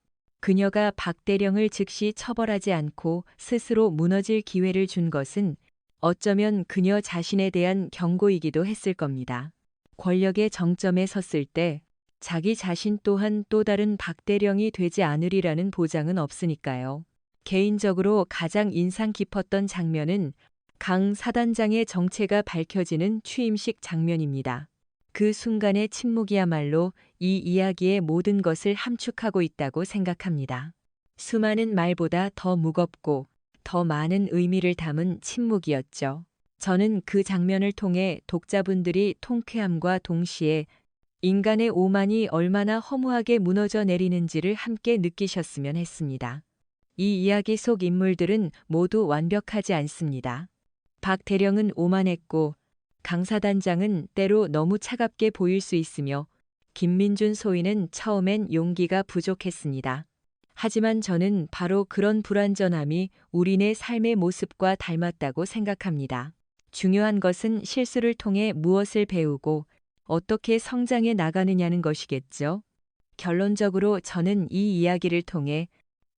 그녀가 박대령을 즉시 처벌하지 않고 스스로 무너질 기회를 준 것은 어쩌면 그녀 자신에 대한 경고이기도 했을 겁니다. 권력의 정점에 섰을 때 자기 자신 또한 또 다른 박대령이 되지 않으리라는 보장은 없으니까요. 개인적으로 가장 인상 깊었던 장면은 강 사단장의 정체가 밝혀지는 취임식 장면입니다. 그 순간의 침묵이야말로 이 이야기의 모든 것을 함축하고 있다고 생각합니다. 수많은 말보다 더 무겁고 더 많은 의미를 담은 침묵이었죠. 저는 그 장면을 통해 독자분들이 통쾌함과 동시에 인간의 오만이 얼마나 허무하게 무너져 내리는지를 함께 느끼셨으면 했습니다. 이 이야기 속 인물들은 모두 완벽하지 않습니다. 박 대령은 오만했고 강사단장은 때로 너무 차갑게 보일 수 있으며 김민준 소위는 처음엔 용기가 부족했습니다. 하지만 저는 바로 그런 불완전함이 우리네 삶의 모습과 닮았다고 생각합니다. 중요한 것은 실수를 통해 무엇을 배우고 어떻게 성장해 나가느냐는 것이겠죠. 결론적으로 저는 이 이야기를 통해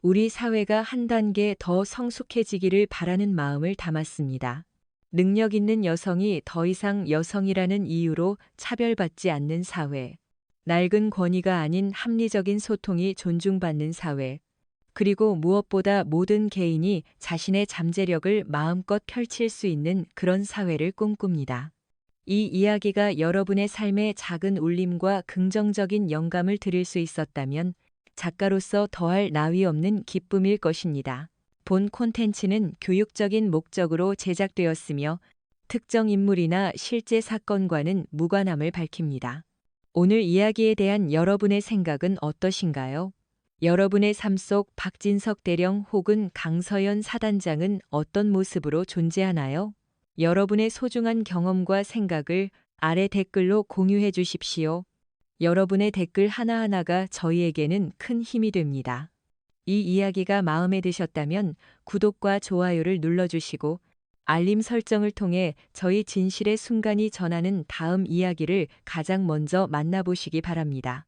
우리 사회가 한 단계 더 성숙해지기를 바라는 마음을 담았습니다. 능력 있는 여성이 더 이상 여성이라는 이유로 차별받지 않는 사회, 낡은 권위가 아닌 합리적인 소통이 존중받는 사회, 그리고 무엇보다 모든 개인이 자신의 잠재력을 마음껏 펼칠 수 있는 그런 사회를 꿈꿉니다. 이 이야기가 여러분의 삶에 작은 울림과 긍정적인 영감을 드릴 수 있었다면 작가로서 더할 나위 없는 기쁨일 것입니다. 본 콘텐츠는 교육적인 목적으로 제작되었으며 특정 인물이나 실제 사건과는 무관함을 밝힙니다. 오늘 이야기에 대한 여러분의 생각은 어떠신가요? 여러분의 삶 속 박진석 대령 혹은 강서연 사단장은 어떤 모습으로 존재하나요? 여러분의 소중한 경험과 생각을 아래 댓글로 공유해 주십시오. 여러분의 댓글 하나하나가 저희에게는 큰 힘이 됩니다. 이 이야기가 마음에 드셨다면 구독과 좋아요를 눌러주시고 알림 설정을 통해 저희 진실의 순간이 전하는 다음 이야기를 가장 먼저 만나보시기 바랍니다.